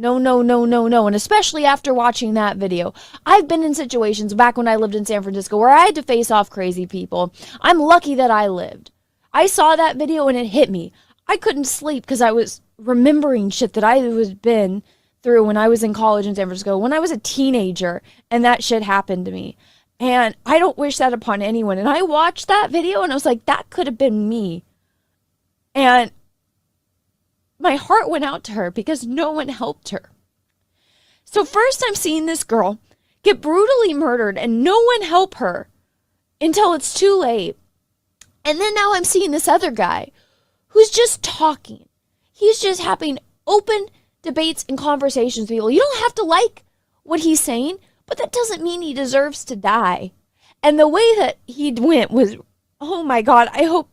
And especially after watching that video, I've been in situations back when I lived in San Francisco where I had to face off crazy people. I'm lucky that I lived. I saw that video and it hit me. I couldn't sleep because I was remembering shit that I had been through when I was in college in San Francisco, when I was a teenager, and that shit happened to me. And I don't wish that upon anyone. And I watched that video and I was like, that could have been me. And my heart went out to her because no one helped her. So first I'm seeing this girl get brutally murdered and no one help her until it's too late. And then now I'm seeing this other guy who's just talking. He's just having open debates and conversations with people. You don't have to like what he's saying, but that doesn't mean he deserves to die. And the way that he went was, oh my God, I hope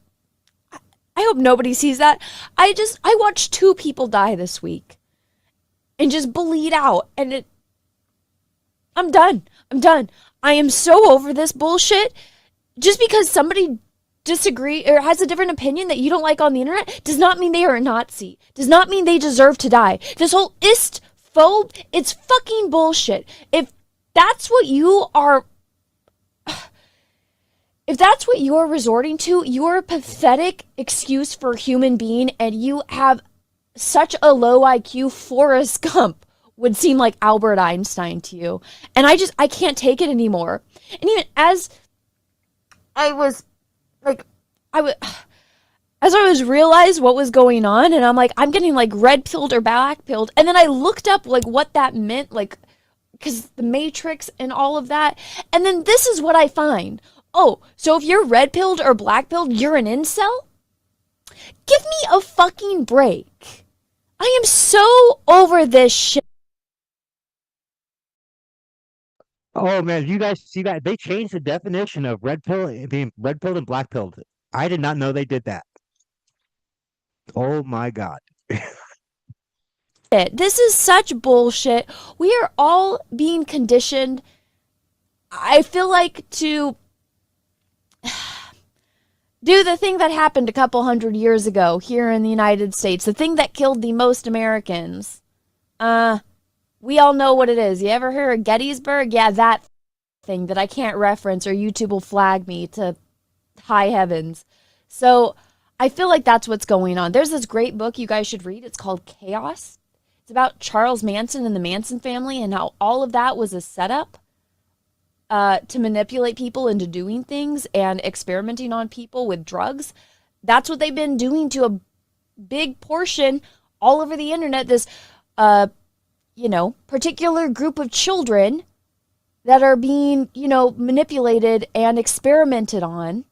nobody sees that. I watched 2 people die this week and just bleed out. And I'm done. I am so over this bullshit. Just because somebody disagree or has a different opinion that you don't like on the internet does not mean they are a Nazi. Does not mean they deserve to die. This whole ist-phobe, it's fucking bullshit. If that's what you are resorting to, you're a pathetic excuse for a human being, and you have such a low IQ. Forrest Gump would seem like Albert Einstein to you. And I can't take it anymore. And even as I was realized what was going on, and I'm like, I'm getting like red pilled or black pilled. And then I looked up like what that meant, like, because the Matrix and all of that. And then this is what I find. Oh, so if you're red pilled or black pilled, you're an incel? Give me a fucking break. I am so over this shit. Oh man, you guys see that? They changed the definition of red pill being red pilled and black pilled. I did not know they did that. Oh my God. This is such bullshit. We are all being conditioned, I feel like, to do the thing that happened a couple hundred years ago here in the United States, the thing that killed the most Americans. We all know what it is. You ever hear of Gettysburg? Yeah, that thing that I can't reference or YouTube will flag me to high heavens. So I feel like that's what's going on. There's this great book you guys should read. It's called Chaos. It's about Charles Manson and the Manson family and how all of that was a setup to manipulate people into doing things and experimenting on people with drugs. That's what they've been doing to a big portion all over the internet. This, particular group of children that are being, manipulated and experimented on.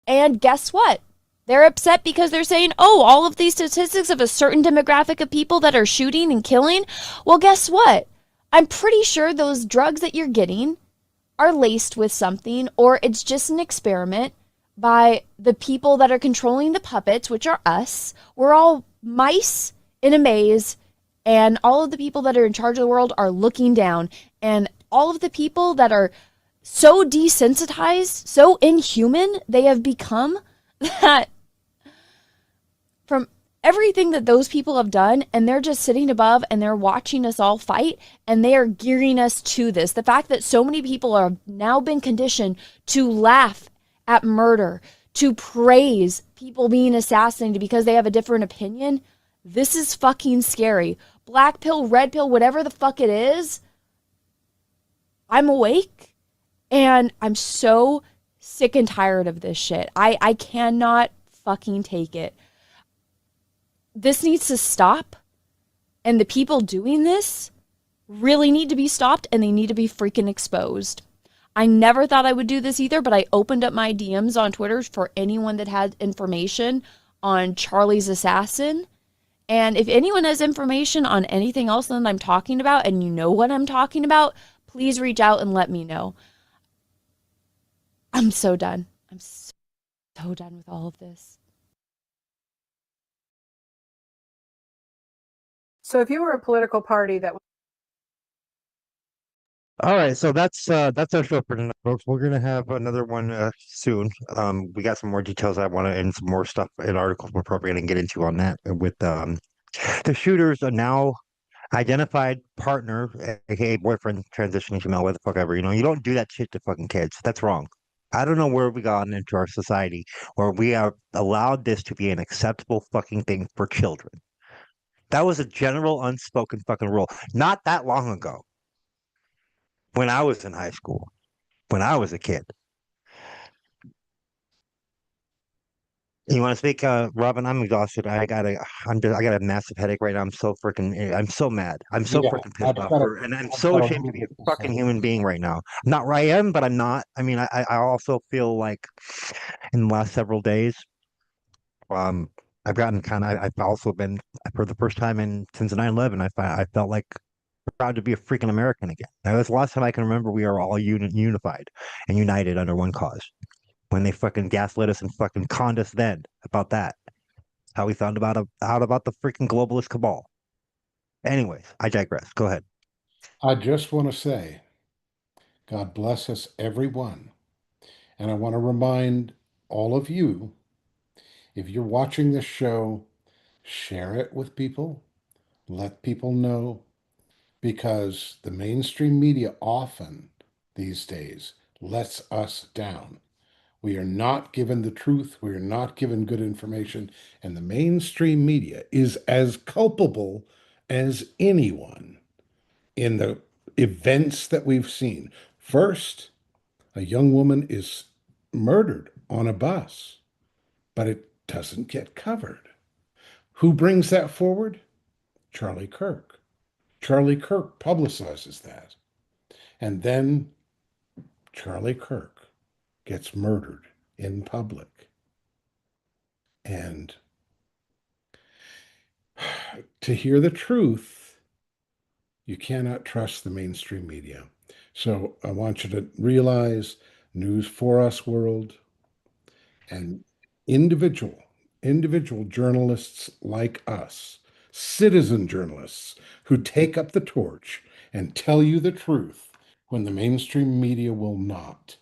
And guess what? They're upset because they're saying, oh, all of these statistics of a certain demographic of people that are shooting and killing. Well, guess what? I'm pretty sure those drugs that you're getting are laced with something, or it's just an experiment by the people that are controlling the puppets, which are us. We're all mice in a maze, and all of the people that are in charge of the world are looking down. And all of the people that are so desensitized, so inhuman, they have become, that from everything that those people have done, and they're just sitting above and they're watching us all fight, and they are gearing us to this. The fact that so many people have now been conditioned to laugh at murder, to praise people being assassinated because they have a different opinion, this is fucking scary. Black pill, red pill, whatever the fuck it is, I'm awake, and I'm so sick and tired of this shit. I cannot fucking take it. This needs to stop, and the people doing this really need to be stopped, and they need to be freaking exposed. I never thought I would do this either, but I opened up my DMs on Twitter for anyone that had information on Charlie's assassin. And if anyone has information on anything else that I'm talking about, and you know what I'm talking about, please reach out and let me know. I'm so done. I'm so done with all of this. So if you were a political party that All right, so that's our show for tonight, folks. We're gonna have another one soon. We got some more details I want to, and some more stuff in articles we're probably gonna get into on that with the shooters are now identified partner, aka boyfriend, transitioning to male, what the fuck ever. You don't do that shit to fucking kids. That's wrong. I don't know where we gotten into our society where we have allowed this to be an acceptable fucking thing for children. That was a general unspoken fucking rule not that long ago when I was in high school, when I was a kid. You want to speak, Robin? I'm exhausted. I got a massive headache right now. I'm so mad. I'm so Yeah, freaking pissed off, and I'm I've so got a ashamed to little be a bit to fucking say. human being right now. I'm not where I am, but I'm not. I mean, I also feel like in the last several days, I've gotten I've also been, for the first time since 9/11, I felt like proud to be a freaking American again. That was the last time I can remember we are all unified and united under one cause. When they fucking gaslit us and fucking conned us then about that. How we found out about the freaking globalist cabal. Anyways, I digress. Go ahead. I just want to say, God bless us, everyone. And I want to remind all of you, if you're watching this show, share it with people, let people know, because the mainstream media often these days lets us down. We are not given the truth. We are not given good information. And the mainstream media is as culpable as anyone in the events that we've seen. First, a young woman is murdered on a bus, but it doesn't get covered. Who brings that forward? Charlie Kirk. Charlie Kirk publicizes that. And then Charlie Kirk gets murdered in public. And to hear the truth, you cannot trust the mainstream media. So I want you to realize News4us world and individual journalists like us, citizen journalists who take up the torch and tell you the truth when the mainstream media will not.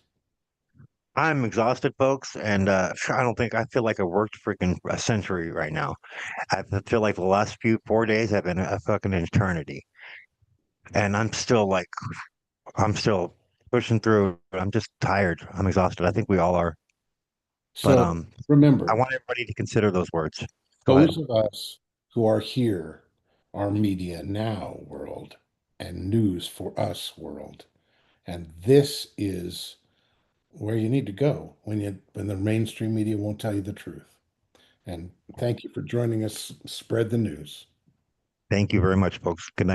I'm exhausted, folks, and I feel like I worked freaking a century right now. I feel like the last few 4 days have been a fucking eternity, and I'm still pushing through. I'm just tired. I'm exhausted. I think we all are. But So I remember, want everybody to consider those words. Go ahead. those of us who are here are Media Now world and News4us world. And this is where you need to go when the mainstream media won't tell you the truth. And thank you for joining us. Spread the news. Thank you very much, folks. Good night.